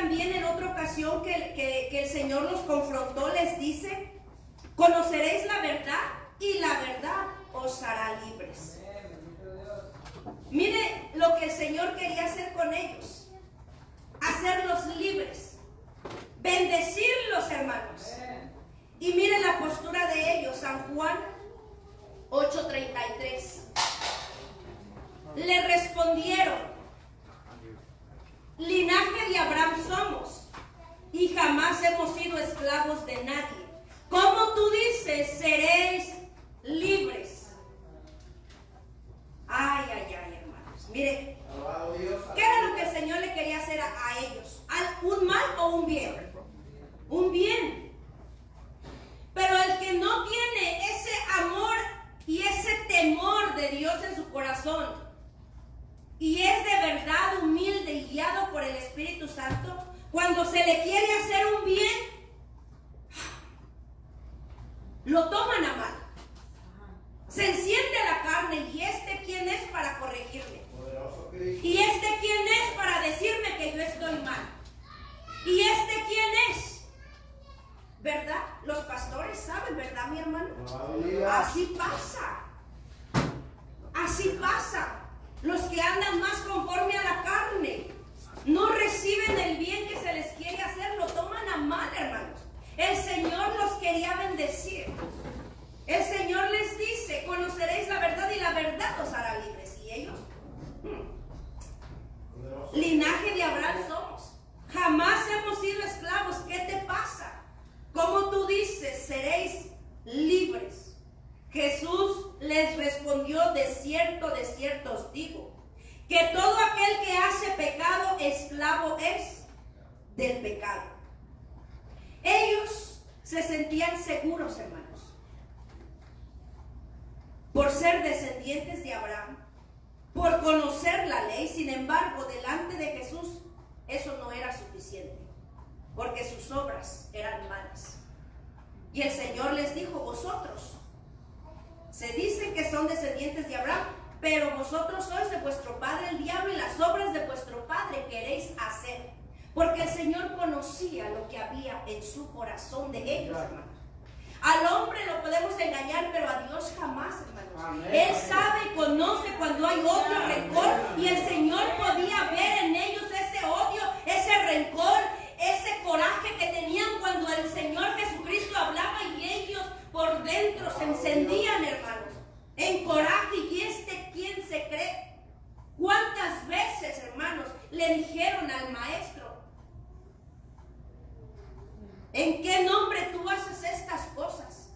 también en otra ocasión que el Señor los confrontó, les dice, conoceréis la verdad y la verdad os hará libres. Mire lo que el Señor quería hacer con ellos, hacerlos libres, bendecirlos, hermanos. Y mire la postura de ellos, San Juan 8:33. Le respondieron, linaje de Abraham somos y jamás hemos sido esclavos de nadie. ¿Cómo tú dices, seréis libres? Ay, ay, ay, hermanos. Mire, ¿qué era lo que el Señor le quería hacer a ellos? ¿Un mal o un bien? Un bien. Pero el que no tiene ese amor y ese temor de Dios en su corazón y es de verdad humilde y guiado por el Espíritu Santo, cuando se le quiere hacer un bien, lo toman a mal. Se enciende la carne, y ¿quién es para corregirme? ¿Y quién es para decirme que yo estoy mal? ¿Y quién es? ¿Verdad? Los pastores saben, ¿verdad, mi hermano? Así pasa. Así pasa. Los que andan más conforme a la carne no reciben el bien que se les quiere hacer, lo toman a mal, hermanos. El Señor los quería bendecir. El Señor les dice, conoceréis la verdad y la verdad os hará libres. Y ellos, linaje de Abraham somos. Jamás hemos sido esclavos. ¿Qué te pasa? ¿Cómo tú dices, seréis libres? Jesús les respondió, de cierto os digo, que todo aquel que hace pecado, esclavo es del pecado. Ellos se sentían seguros, hermanos, por ser descendientes de Abraham, por conocer la ley. Sin embargo, delante de Jesús, eso no era suficiente, porque sus obras eran malas. Y el Señor les dijo, vosotros se dicen que son descendientes de Abraham, pero vosotros sois de vuestro padre el diablo, y las obras de vuestro padre queréis hacer. Porque el Señor conocía lo que había en su corazón de ellos, hermanos. Al hombre lo podemos engañar, pero a Dios jamás, hermanos. Él sabe y conoce cuando hay odio, rencor, y el Señor podía ver en ellos ese odio, ese rencor, ese coraje que tenían cuando el Señor Jesucristo hablaba, y ellos por dentro se encendían, hermanos, en coraje. ¿Y quién se cree? ¿Cuántas veces, hermanos, le dijeron al maestro, ¿en qué nombre tú haces estas cosas?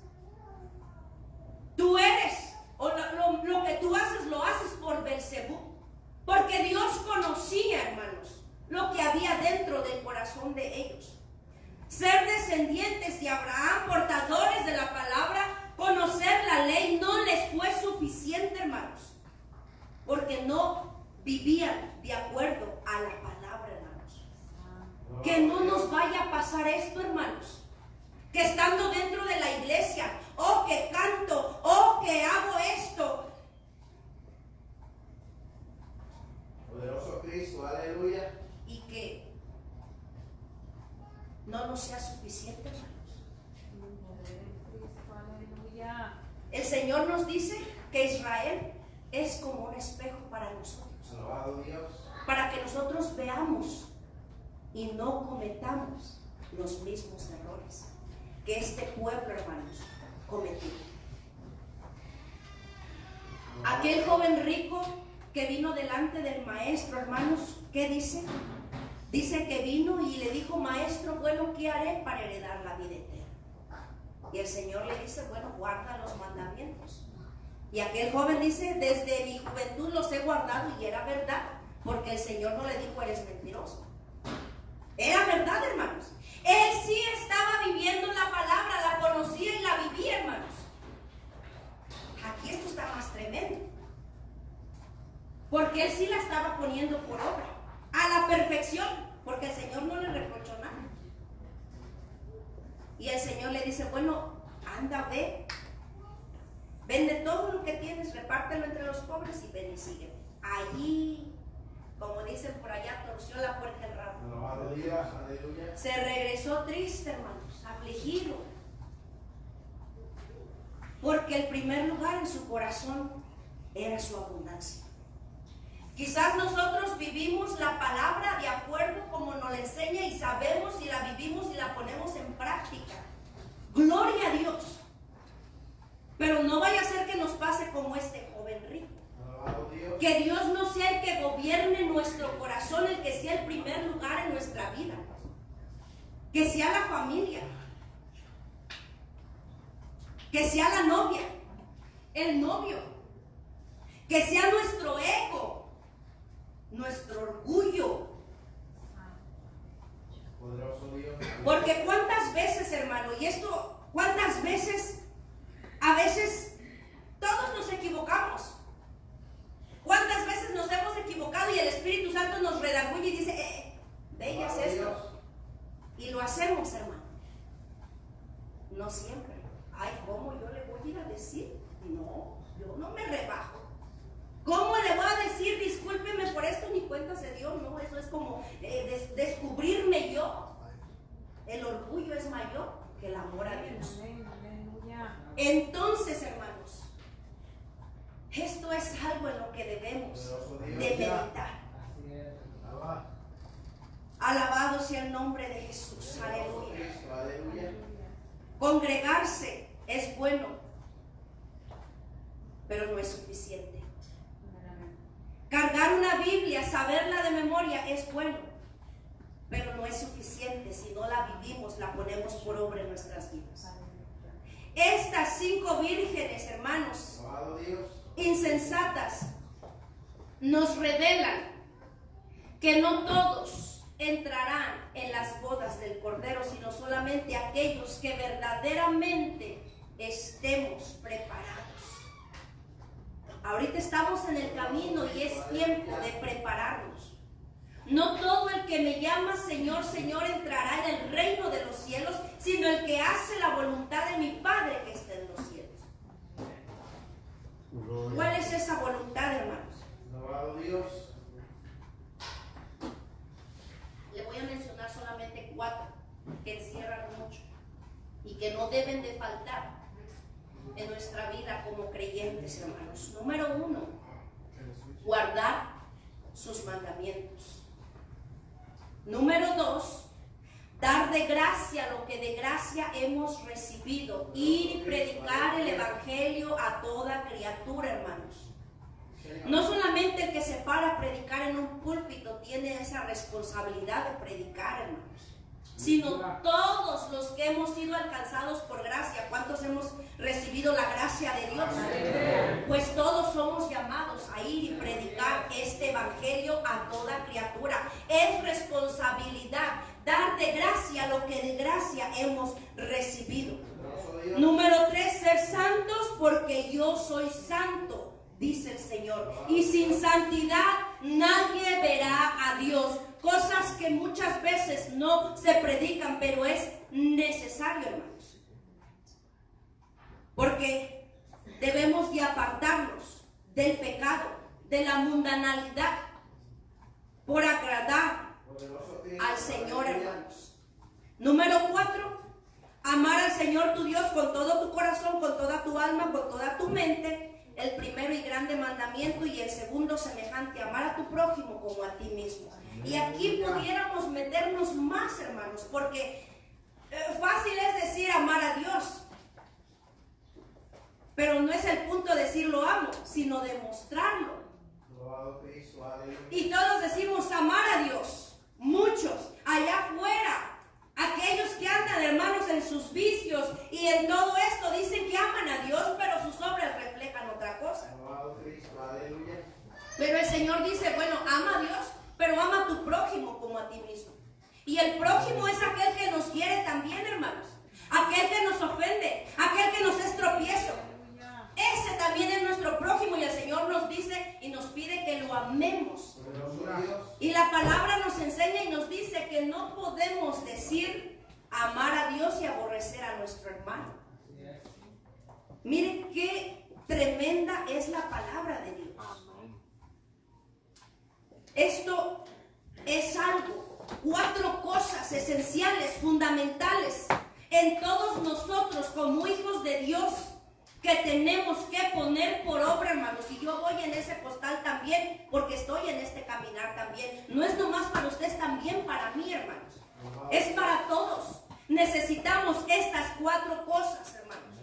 Tú eres, o lo que tú haces lo haces por Belcebú. Porque Dios conocía, hermanos, lo que había dentro del corazón de ellos. Ser descendientes de Abraham, portadores de la palabra, conocer la ley no les fue suficiente, hermanos, porque no vivían de acuerdo a la palabra, hermanos. Que no nos vaya a pasar esto, hermanos, que estando dentro de la iglesia, que canto, que hago esto. Poderoso Cristo, aleluya. Y que no nos sea suficiente, hermanos. El Señor nos dice que Israel es como un espejo para nosotros. Alabado Dios. Para que nosotros veamos y no cometamos los mismos errores que este pueblo, hermanos, cometió. Aquel joven rico que vino delante del maestro, hermanos, ¿qué dice? Dice que vino y le dijo, maestro, bueno, ¿qué haré para heredar la vida eterna? Y el Señor le dice, bueno, guarda los mandamientos. Y aquel joven dice, desde mi juventud los he guardado. Y era verdad, porque el Señor no le dijo, eres mentiroso. Era verdad, hermanos. Él sí estaba viviendo la palabra, la conocía y la vivía, hermanos. Aquí esto está más tremendo, porque él sí la estaba poniendo por obra, a la perfección, porque el Señor no le reprochó nada. Y el Señor le dice, bueno, anda, vende todo lo que tienes, repártelo entre los pobres y ven y sígueme. Allí Como dicen por allá, torció la puerta el rabo. Alabado Dios, aleluya. Se regresó triste, hermanos, afligido. Porque el primer lugar en su corazón era su abundancia. Quizás nosotros vivimos la palabra de acuerdo como nos la enseña y sabemos y la vivimos y la ponemos en práctica. Gloria a Dios. Pero no vaya a ser que nos pase como este joven rico. Alabado Dios. Que Dios no sea el que gobierne nuestro corazón, el que sea el primer lugar en nuestra vida. Que sea la familia. Que sea la novia, el novio. Que sea nuestro ego, nuestro orgullo. Poderoso Dios. Porque cuántas veces, hermano, y esto, cuántas veces, a veces, todos nos equivocamos. ¿Cuántas veces nos hemos equivocado y el Espíritu Santo nos redarguye y dice, veías Alabado esto? Dios. Y lo hacemos, hermano. No siempre. Ay, ¿cómo yo le voy a ir a decir? No, yo no me rebajo. ¿Cómo le voy a decir, discúlpeme por esto, ni cuenta se dio? No, eso es como descubrirme yo. El orgullo es mayor que el amor a Dios. Entonces, hermanos, esto es algo en lo que debemos de meditar. Alabado. Alabado sea el nombre de Jesús. Aleluya. Cristo, aleluya. Congregarse es bueno, pero no es suficiente. Cargar una Biblia, saberla de memoria es bueno, pero no es suficiente si no la vivimos, la ponemos por obra en nuestras vidas. Estas 5 vírgenes, hermanos, Alabado Dios. insensatas, nos revelan que no todos entrarán en las bodas del Cordero, sino solamente aquellos que verdaderamente estemos preparados. Ahorita estamos en el camino y es tiempo de prepararnos. No todo el que me llama Señor, Señor entrará en el reino de los cielos, sino el que hace la voluntad de mi Padre que está en los cielos. ¿Cuál es esa voluntad, hermanos? Alabado Dios. Le voy a mencionar solamente 4 que encierran mucho y que no deben de faltar en nuestra vida como creyentes, hermanos. Número 1, guardar sus mandamientos. Número 2, dar de gracia lo que de gracia hemos recibido. Ir y predicar el evangelio a toda criatura, hermanos. No solamente el que se para a predicar en un púlpito tiene esa responsabilidad de predicar, hermanos, sino todos los que hemos sido alcanzados por gracia. ¿Cuántos hemos recibido la gracia de Dios? Pues todos somos llamados a ir y predicar este evangelio a toda criatura. Es responsabilidad dar de gracia lo que de gracia hemos recibido. Número 3, ser santos porque yo soy santo, dice el Señor, y sin santidad nadie verá a Dios. Cosas que muchas veces no se predican, pero es necesario, hermanos, porque debemos de apartarnos del pecado, de la mundanalidad, por agradar al Señor, hermanos. Número 4, amar al Señor tu Dios con todo tu corazón, con toda tu alma, con toda tu mente. El primero y grande mandamiento, y el segundo semejante, amar a tu prójimo como a ti mismo. Y aquí pudiéramos meternos más, hermanos, porque fácil es decir amar a Dios, pero no es el punto decir lo amo, sino demostrarlo. Y todos decimos amar a Dios, muchos allá afuera, aquellos que andan, hermanos, en sus vicios y en todo esto dicen que aman a Dios, pero sus obras reflejan otra cosa. Pero el Señor dice, bueno, ama a Dios, pero ama a tu prójimo como a ti mismo. Y el prójimo es aquel que nos hiere también, hermanos, aquel que nos ofende, aquel que nos es tropiezo. Ese también es nuestro prójimo, y el Señor nos dice y nos pide que lo amemos. Y la palabra nos enseña y nos dice que no podemos decir amar a Dios y aborrecer a nuestro hermano. Miren qué tremenda es la palabra de Dios. esto es algo, 4 cosas esenciales, fundamentales en todos nosotros como hijos de Dios que tenemos que poner por obra, hermanos. Y yo voy en ese costal también, porque estoy en este caminar también. No es nomás para ustedes, también para mí, hermanos. Es para todos. Necesitamos estas 4 cosas, hermanos,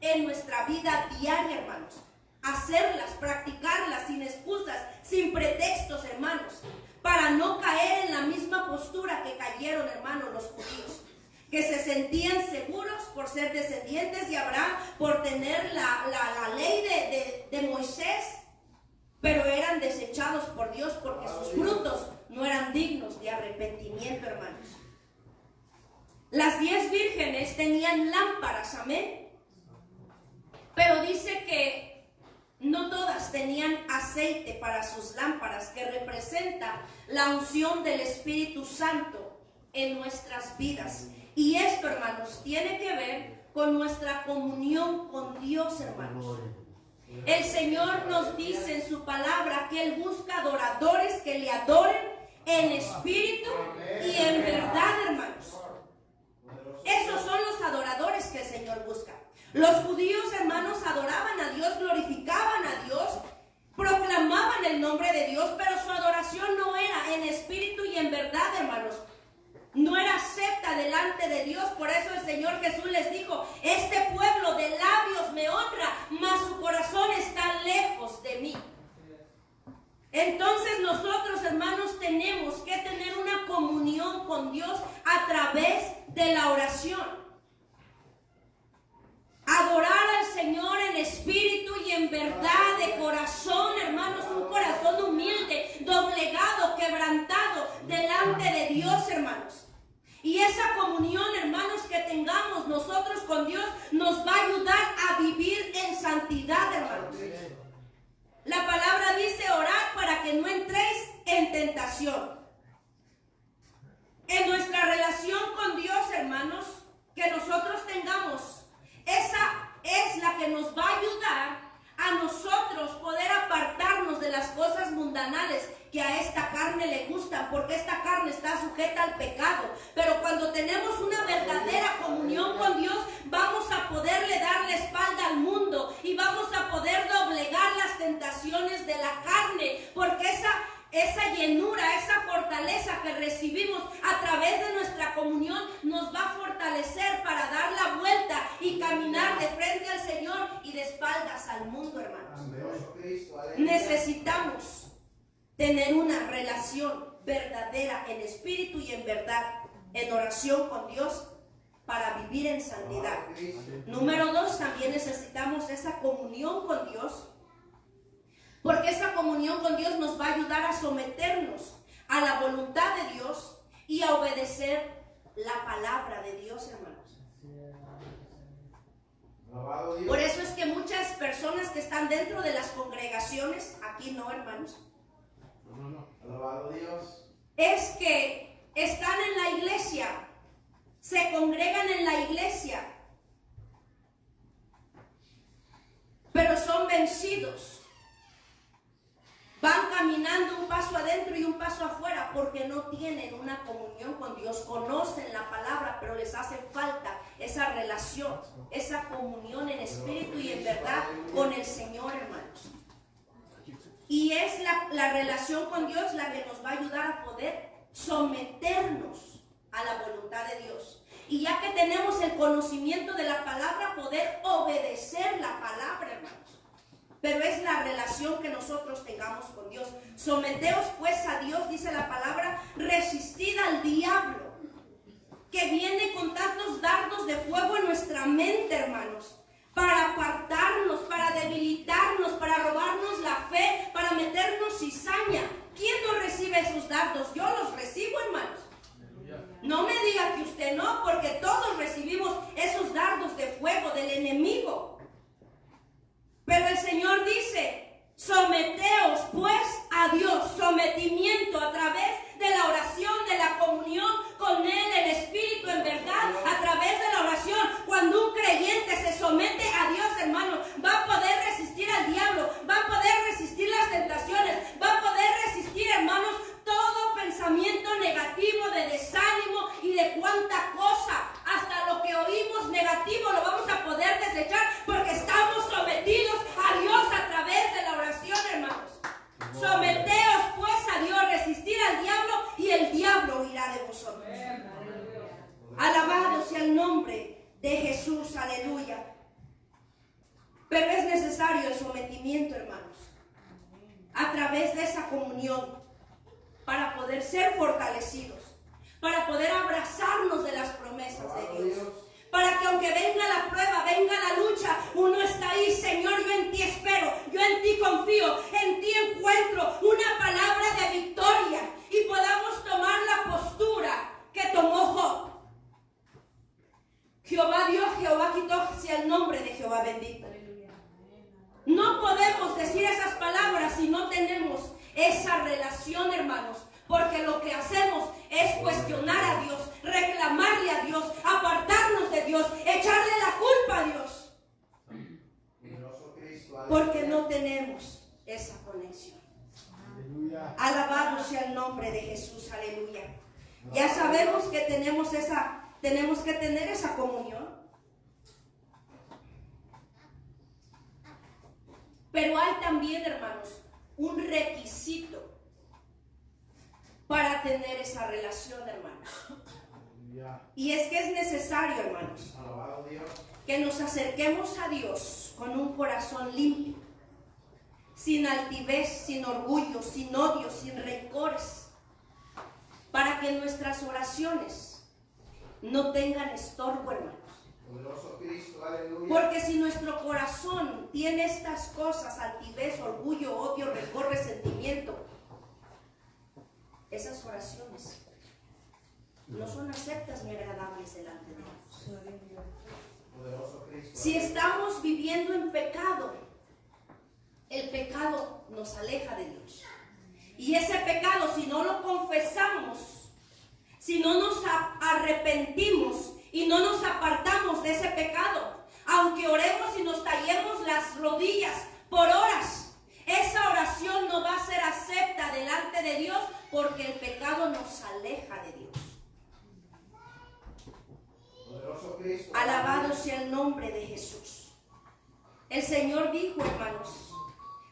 en nuestra vida diaria, hermanos. Hacerlas, practicarlas sin excusas, sin pretextos, hermanos, para no caer en la misma postura que cayeron, hermanos, los judíos, que se sentían seguros por ser descendientes de Abraham, por tener la ley de Moisés, pero eran desechados por Dios porque sus frutos no eran dignos de arrepentimiento, hermanos. Las 10 vírgenes tenían lámparas, amén, pero dice que no todas tenían aceite para sus lámparas, que representa la unción del Espíritu Santo en nuestras vidas. Y esto, hermanos, tiene que ver con nuestra comunión con Dios, hermanos. El Señor nos dice en su palabra que Él busca adoradores que le adoren en espíritu y en verdad, hermanos. Esos son los adoradores que el Señor busca. Los judíos, hermanos, adoraban a Dios, glorificaban a Dios, proclamaban el nombre de Dios, pero su adoración no era en espíritu y en verdad, hermanos. No era acepta delante de Dios. Por eso el Señor Jesús les dijo: este pueblo de labios me honra, mas su corazón está lejos de mí. Entonces nosotros, hermanos, tenemos que tener una comunión con Dios a través de la oración. Adorar al Señor en espíritu y en verdad, de corazón, hermanos, un corazón humilde, doblegado, quebrantado delante de Dios, hermanos. Y esa comunión, hermanos, que tengamos nosotros con Dios nos va a ayudar a vivir en santidad, hermanos. La palabra dice: orad para que no entréis en tentación. En nuestra relación con Dios, hermanos, que nosotros tengamos, esa es la que nos va a ayudar a nosotros poder apartarnos de las cosas mundanales que a esta carne le gustan, porque esta carne está sujeta al pecado. Pero cuando tenemos una verdadera comunión con Dios, vamos a poderle dar la espalda al mundo y vamos a poder doblegar las tentaciones de la carne, porque esa llenura, esa fortaleza que recibimos a través de nuestra comunión nos va a fortalecer para dar la vuelta y caminar de frente al Señor y de espaldas al mundo, hermanos. Necesitamos tener una relación verdadera en espíritu y en verdad, en oración con Dios, para vivir en santidad. Número 2, también necesitamos esa comunión con Dios, porque esa comunión con Dios nos va a ayudar a someternos a la voluntad de Dios y a obedecer la palabra de Dios, hermanos. Por eso es que muchas personas que están dentro de las congregaciones, aquí no, hermanos, Alabado Dios, es que están en la iglesia, se congregan en la iglesia, pero son vencidos. Van caminando un paso adentro y un paso afuera porque no tienen una comunión con Dios. Conocen la palabra, pero les hace falta esa relación, esa comunión en espíritu y en verdad con el Señor, hermanos. Y es la relación con Dios la que nos va a ayudar a poder someternos a la voluntad de Dios. Y ya que tenemos el conocimiento de la palabra, poder obedecer la palabra, hermanos. Pero es la relación que nosotros tengamos con Dios. Someteos pues a Dios, dice la palabra, resistid al diablo, que viene con tantos dardos de fuego en nuestra mente, hermanos, para apartarnos, para debilitarnos, para robarnos la fe, para meternos cizaña. ¿Quién no recibe esos dardos? Yo los recibo, hermanos. No me diga que usted no, porque todos recibimos esos dardos de fuego del enemigo. Pero el Señor dice: someteos pues a Dios. Sometimiento a través de la oración, de la comunión con Él en espíritu, en verdad, a través de la oración. Cuando un creyente se somete a Dios, hermano, va a poder resistir al diablo, va a poder resistir las tentaciones, va a poder resistir, hermanos, aleluya. Pero es necesario el sometimiento, hermanos, a través de esa comunión, para poder ser fortalecidos, para poder abrazarnos de las promesas de Dios. Para que aunque venga la prueba, venga la lucha, uno está ahí, Señor, yo en ti espero, yo en ti confío, en ti encuentro una palabra de victoria y podamos tomar la postura que tomó Job. Jehová dio, Jehová quitó, sea el nombre de Jehová bendito. No podemos decir esas palabras si no tenemos esa relación, hermanos. Porque lo que hacemos es cuestionar a Dios, reclamarle a Dios, apartarnos de Dios, echarle la culpa a Dios. Porque no tenemos esa conexión. Aleluya. Alabado sea el nombre de Jesús, aleluya. Ya sabemos que tenemos que tener esa comunión. Pero hay también, hermanos, un requisito para tener esa relación, hermanos. Y es que es necesario, hermanos, que nos acerquemos a Dios con un corazón limpio, sin altivez, sin orgullo, sin odio, sin rencores, para que nuestras oraciones no tengan estorbo, hermanos. Porque si nuestro corazón tiene estas cosas, altivez, orgullo, odio, rencor, resentimiento, esas oraciones no son aceptas ni agradables delante de Dios. Si estamos viviendo en pecado, el pecado nos aleja de Dios. Y ese pecado, si no lo confesamos, si no nos arrepentimos y no nos apartamos de ese pecado, aunque oremos y nos tallemos las rodillas por horas, esa oración no va a ser acepta delante de Dios, porque el pecado nos aleja de Dios. Alabado sea el nombre de Jesús. El Señor dijo, hermanos,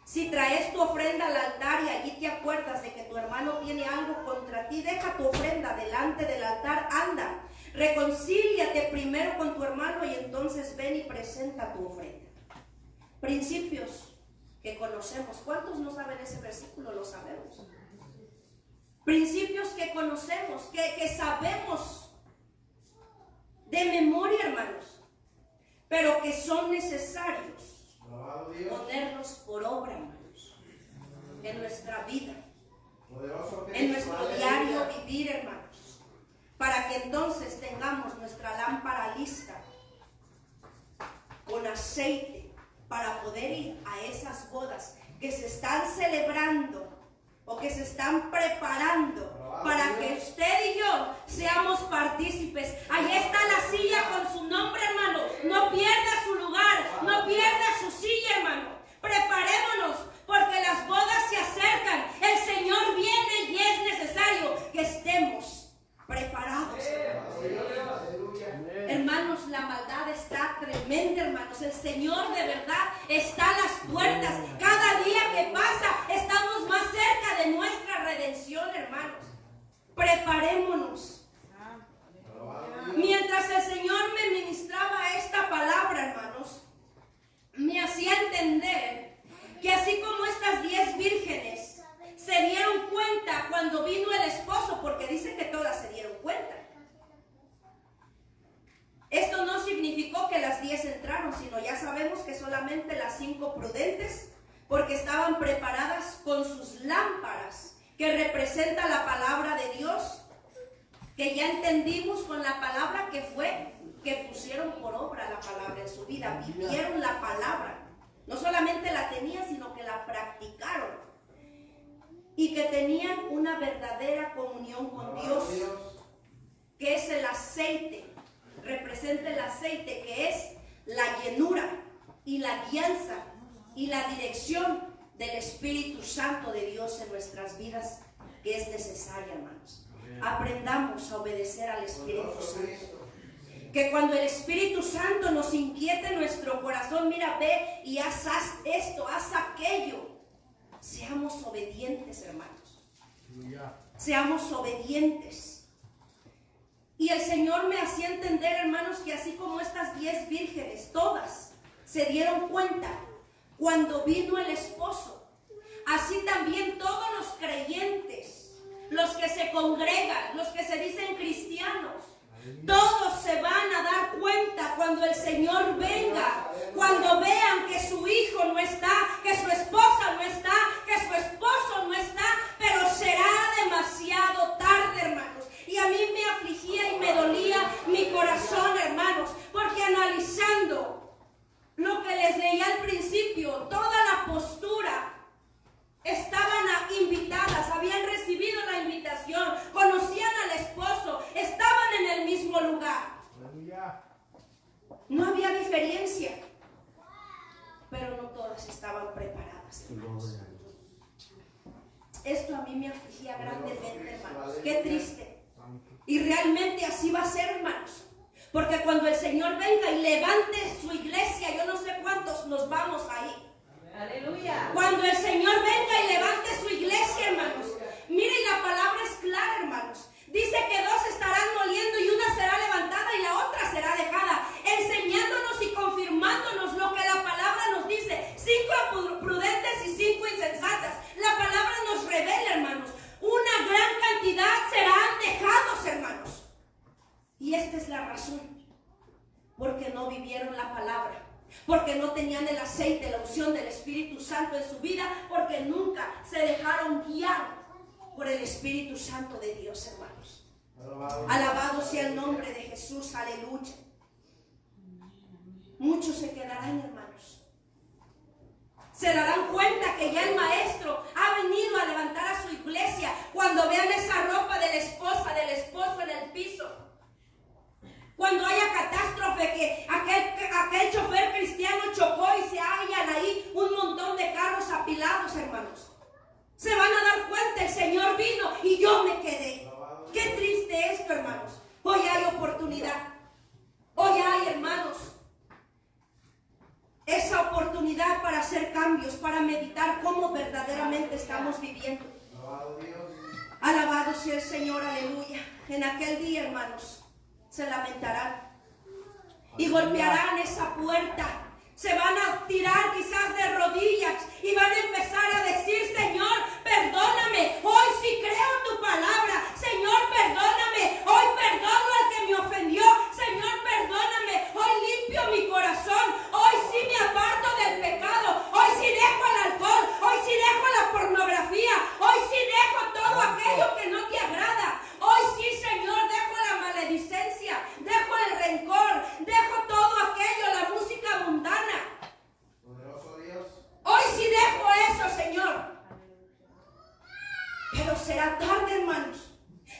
si traes tu ofrenda al altar y allí te acuerdas de que tu hermano tiene algo contra ti, deja tu ofrenda delante del altar, anda, reconcíliate primero con tu hermano y entonces ven y presenta tu ofrenda. Principios que conocemos. ¿Cuántos no saben ese versículo? Lo sabemos. Principios que conocemos, que sabemos de memoria, hermanos, pero que son necesarios ponerlos por obra, hermanos, en nuestra vida, en nuestro diario vivir, hermanos, para que entonces tengamos nuestra lámpara lista con aceite para poder ir a esas bodas que se están celebrando o que se están preparando para que usted y yo seamos partícipes. Ahí está la silla con su nombre, hermano. No pierda su lugar, no pierda su silla, hermano. Preparémonos porque las bodas se acercan. El Señor viene y es necesario que estemos preparados. Hermanos, la maldad está tremenda, hermanos. El Señor de verdad está a las puertas. Cada día que pasa estamos más cerca de nuestra redención, hermanos. Preparémonos. Mientras el Señor me ministraba esta palabra, hermanos, me hacía entender que así como estas 10 vírgenes se dieron cuenta cuando vino el esposo, porque dice que todas se dieron cuenta. Esto no significó que las 10 entraron, sino ya sabemos que solamente las 5 prudentes, porque estaban preparadas con sus lámparas, que representa la palabra de Dios, que ya entendimos con la palabra que fue, que pusieron por obra la palabra en su vida, vivieron la palabra. No solamente la tenían, sino que la practicaron. Y que tenían una verdadera comunión con Dios, que es el aceite. Representa el aceite, que es la llenura y la guianza y la dirección del Espíritu Santo de Dios en nuestras vidas, que es necesaria, hermanos. Aprendamos a obedecer al Espíritu Santo. Que cuando el Espíritu Santo nos inquiete nuestro corazón, mira, ve y haz esto, haz aquello. Seamos obedientes, hermanos. Seamos obedientes. Y el Señor me hacía entender, hermanos, que así como estas 10 vírgenes, todas se dieron cuenta cuando vino el esposo, así también todos los creyentes, los que se congregan, los que se dicen cristianos, todos se van a dar cuenta cuando el Señor venga, cuando vean que su hijo no está, que su esposa no está, que su esposo no está, pero será demasiado tarde, hermanos. Y a mí me afligía y me dolía mi corazón, hermanos, porque analizando lo que les leía al principio, toda la postura, estaban invitadas, habían recibido la invitación, conocían al esposo, estaban en el mismo lugar. No había diferencia, pero no todas estaban preparadas, hermanos. Esto a mí me afligía grandemente, hermanos. Qué triste. Y realmente así va a ser, hermanos. Porque cuando el Señor venga y levante su iglesia, yo no sé cuántos nos vamos ahí. Aleluya. Cuando el Señor venga y levante su iglesia, hermanos. Miren, la palabra es clara, hermanos. Dice que 2 estarán moliendo y una será levantada y la otra será dejada, enseñándonos y confirmándonos lo que la palabra nos dice. 5 prudentes y 5 insensatas. La palabra nos revela, hermanos. Una gran cantidad serán dejados, hermanos. Y esta es la razón. Porque no vivieron la palabra. Porque no tenían el aceite, la unción del Espíritu Santo en su vida. Porque nunca se dejaron guiar por el Espíritu Santo de Dios, hermanos. Alabado sea el nombre de Jesús, aleluya. Muchos se quedarán, hermanos. Se darán cuenta que ya el maestro ha venido a levantar a su iglesia cuando vean esa ropa de la esposa, del esposo en el piso. Cuando haya catástrofe, que aquel chofer cristiano chocó y se hallan ahí un montón de carros apilados, hermanos. Se van a dar cuenta, el Señor vino y yo me quedé. Qué triste esto, hermanos. Hoy hay oportunidad. Hoy hay, hermanos, esa oportunidad para hacer cambios, para meditar cómo verdaderamente estamos viviendo. Alabado sea el Señor, aleluya. En aquel día, hermanos, se lamentarán y golpearán esa puerta. Se van a tirar quizás de rodillas y van a empezar a decir: Señor, perdóname, hoy sí creo tu palabra. Señor, perdóname, hoy perdono al que me ofendió. Señor, perdóname, hoy limpio mi corazón. Hoy sí me aparto del pecado. Hoy sí dejo el alcohol. Hoy sí dejo la pornografía. Hoy sí dejo todo aquello que no te agrada. Hoy sí, Señor, dejo la maledicencia, dejo el rencor, dejo todo aquello, la música mundana. Hoy sí dejo eso, Señor. Pero será tarde, hermanos.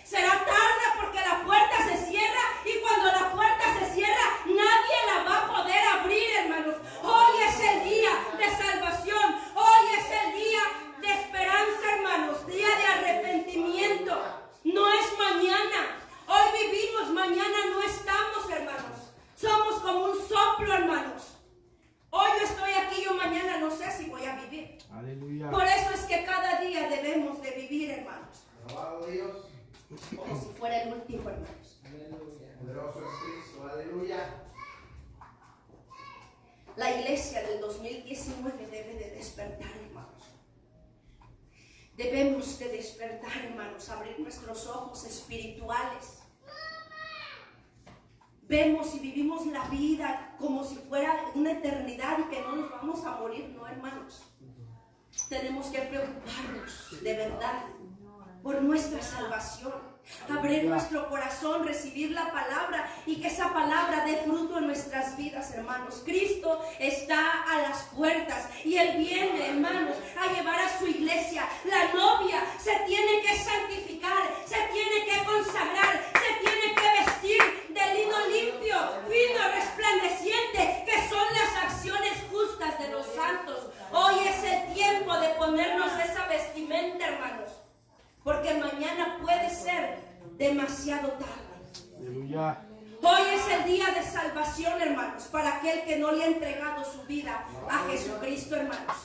Será tarde porque la puerta se cierra y cuando la puerta se cierra nadie la va a poder abrir, hermanos. Hoy es el día de salvación. Hoy es el día de esperanza, hermanos. Día de arrepentimiento. No es mañana. Hoy vivimos, mañana no estamos, hermanos. Somos como un soplo, hermanos. Hoy yo estoy aquí, yo mañana no sé si voy a vivir. Aleluya. Por eso es que cada día debemos de vivir, hermanos. Alabado Dios. Como si fuera el último, hermanos. Poderoso es Cristo. Aleluya. La iglesia del 2019 debe de despertar, hermanos. Debemos de despertar, hermanos, abrir nuestros ojos espirituales. Vemos y vivimos la vida como si fuera una eternidad y que no nos vamos a morir, no, hermanos. Tenemos que preocuparnos de verdad por nuestra salvación, abrir nuestro corazón, recibir la palabra y que esa palabra dé fruto en nuestras vidas, hermanos. Cristo está a las puertas y Él viene, hermanos, a llevar a su iglesia. La novia se tiene que santificar, se tiene que consagrar, se tiene que vestir de lino limpio, fino, resplandeciente, que son las acciones justas de los santos. Hoy es el tiempo de ponernos esa vestimenta, hermanos, porque mañana puede ser demasiado tarde. Aleluya. Hoy es el día de salvación, hermanos, para aquel que no le ha entregado su vida a Jesucristo, hermanos.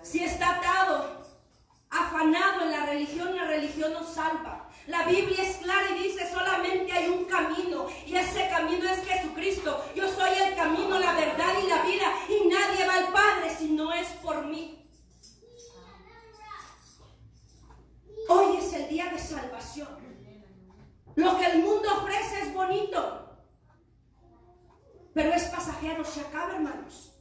Si está atado, afanado en la religión no salva. La Biblia es clara y dice solamente hay un camino y ese camino es Jesucristo. Yo soy el camino, la verdad y la vida y nadie va al Padre si no es por mí. Hoy es el día de salvación. Lo que el mundo ofrece es bonito, pero es pasajero, se acaba, hermanos.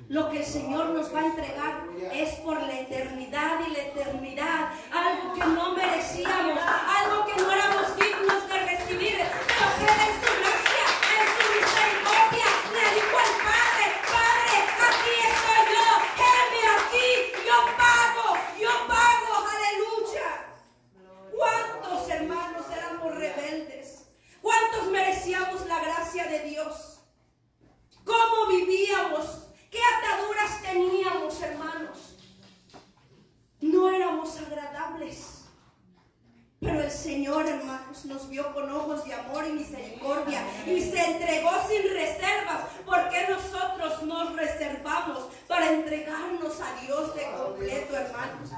Lo que el Señor nos va a entregar es por la eternidad y la eternidad. Algo que no merecíamos, algo que no éramos dignos de recibir, pero que en su gracia, en su misericordia, le dijo al Padre: Padre, aquí estoy yo, heme aquí, yo pago, aleluya. ¿Cuántos hermanos éramos rebeldes? ¿Cuántos merecíamos la gracia de Dios? ¿Cómo vivíamos? ¿Qué ataduras teníamos, hermanos? No éramos agradables. Pero el Señor, hermanos, nos vio con ojos de amor y misericordia y se entregó sin reservas, porque nosotros nos reservamos para entregarnos a Dios de completo, hermanos.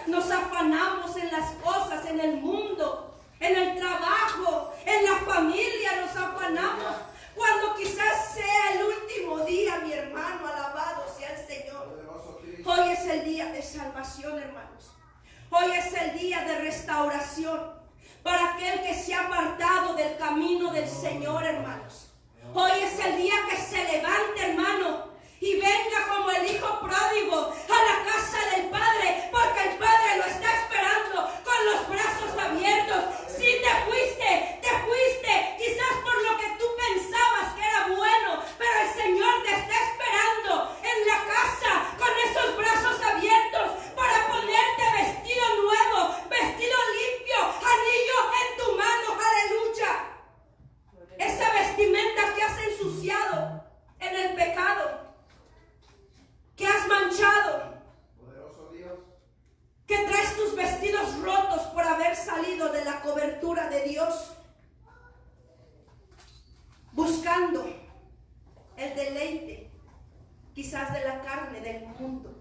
Nos afanamos en las cosas, en el mundo, en el trabajo, en la familia, nos afanamos. Cuando quizás sea el último día, mi hermano, alabado sea el Señor. Hoy es el día de salvación, hermanos. Hoy es el día de restauración para aquel que se ha apartado del camino del Señor, hermanos. Hoy es el día que se levante, hermano, y venga como el hijo pródigo a la casa del Padre, porque el Padre lo está esperando con los brazos abiertos. Si te fuiste, quizás por lo que tú pensabas que era bueno, pero el Señor te está esperando en la casa con esos brazos abiertos para ponerte vestido nuevo, vestido limpio, anillo en tu mano, aleluya. Esa vestimenta que has ensuciado en el pecado, que has manchado, que traes tus vestidos rotos por haber salido de la cobertura de Dios, buscando el deleite quizás de la carne del mundo,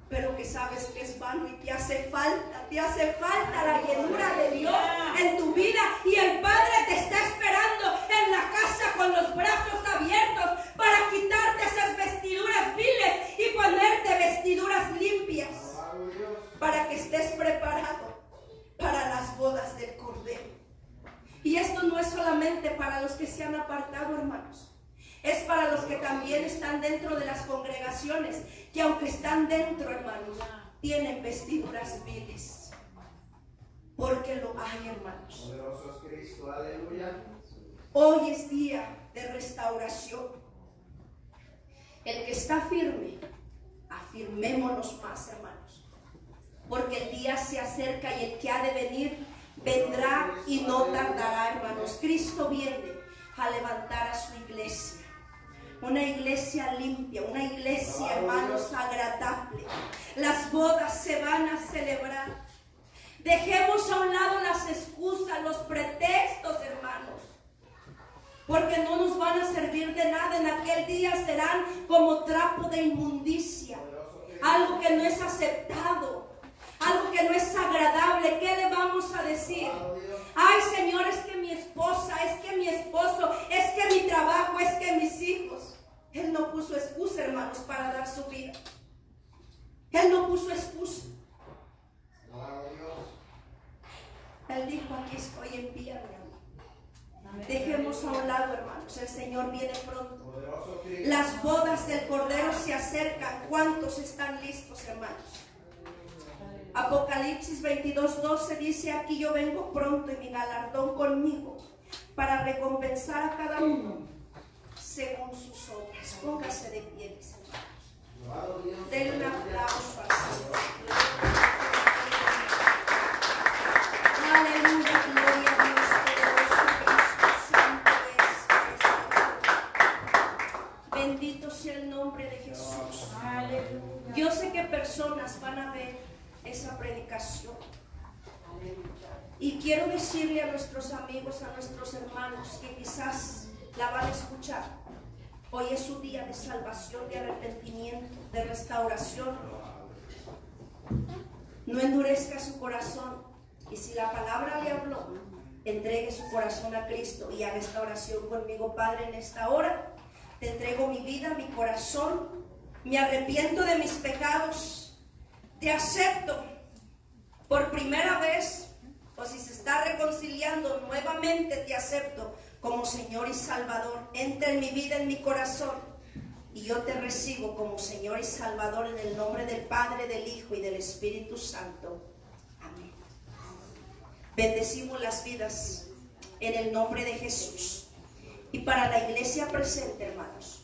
pero que sabes que es vano y te hace falta la llenura de Dios en tu vida, y el Padre te está esperando en la casa con los brazos abiertos para quitarte esas vestiduras viles y ponerte vestiduras limpias, para que estés preparado para las bodas del Cordero. Y esto no es solamente para los que se han apartado, hermanos. Es para los que también están dentro de las congregaciones, que aunque están dentro, hermanos, tienen vestiduras viles. Porque lo hay, hermanos. Poderoso es Cristo, aleluya. Hoy es día de restauración. El que está firme, afirmémonos más, hermanos. Porque el día se acerca y el que ha de venir vendrá y no tardará, hermanos. Cristo viene a levantar a su iglesia. Una iglesia limpia, una iglesia, hermanos, agradable. Las bodas se van a celebrar. Dejemos a un lado las excusas, los pretextos, hermanos, porque no nos van a servir de nada. En aquel día serán como trapo de inmundicia, algo que no es aceptado, algo que no es agradable. ¿Qué le vamos a decir? Ay, Señor, es que mi esposa, es que mi esposo, es que mi trabajo, es que mis hijos. Él no puso excusa, hermanos, para dar su vida. Él no puso excusa. Él dijo: aquí estoy, envíame a mí. Dejemos a un lado, hermanos, el Señor viene pronto. Las bodas del Cordero se acercan. ¿Cuántos están listos, hermanos? Apocalipsis 22:12 dice: aquí yo vengo pronto y mi galardón conmigo, para recompensar a cada uno según sus obras. Póngase de pie, mis hermanos. Denle un aplauso al Señor. Aleluya, gloria a Dios, poderoso Cristo, santo es. Bendito sea el nombre de Jesús. Aleluya. Yo sé que personas van a ver esa predicación. Y quiero decirle a nuestros amigos, a nuestros hermanos que quizás la van a escuchar. Hoy es su día de salvación, de arrepentimiento, de restauración. No endurezca su corazón. Y si la palabra le habló, entregue su corazón a Cristo y haga esta oración conmigo. Padre, en esta hora te entrego mi vida, mi corazón, me arrepiento de mis pecados, te acepto por primera vez, o si se está reconciliando nuevamente, te acepto como Señor y Salvador. Entra en mi vida, en mi corazón, y yo te recibo como Señor y Salvador en el nombre del Padre, del Hijo y del Espíritu Santo. Amén. Bendecimos las vidas en el nombre de Jesús. Y para la iglesia presente, hermano,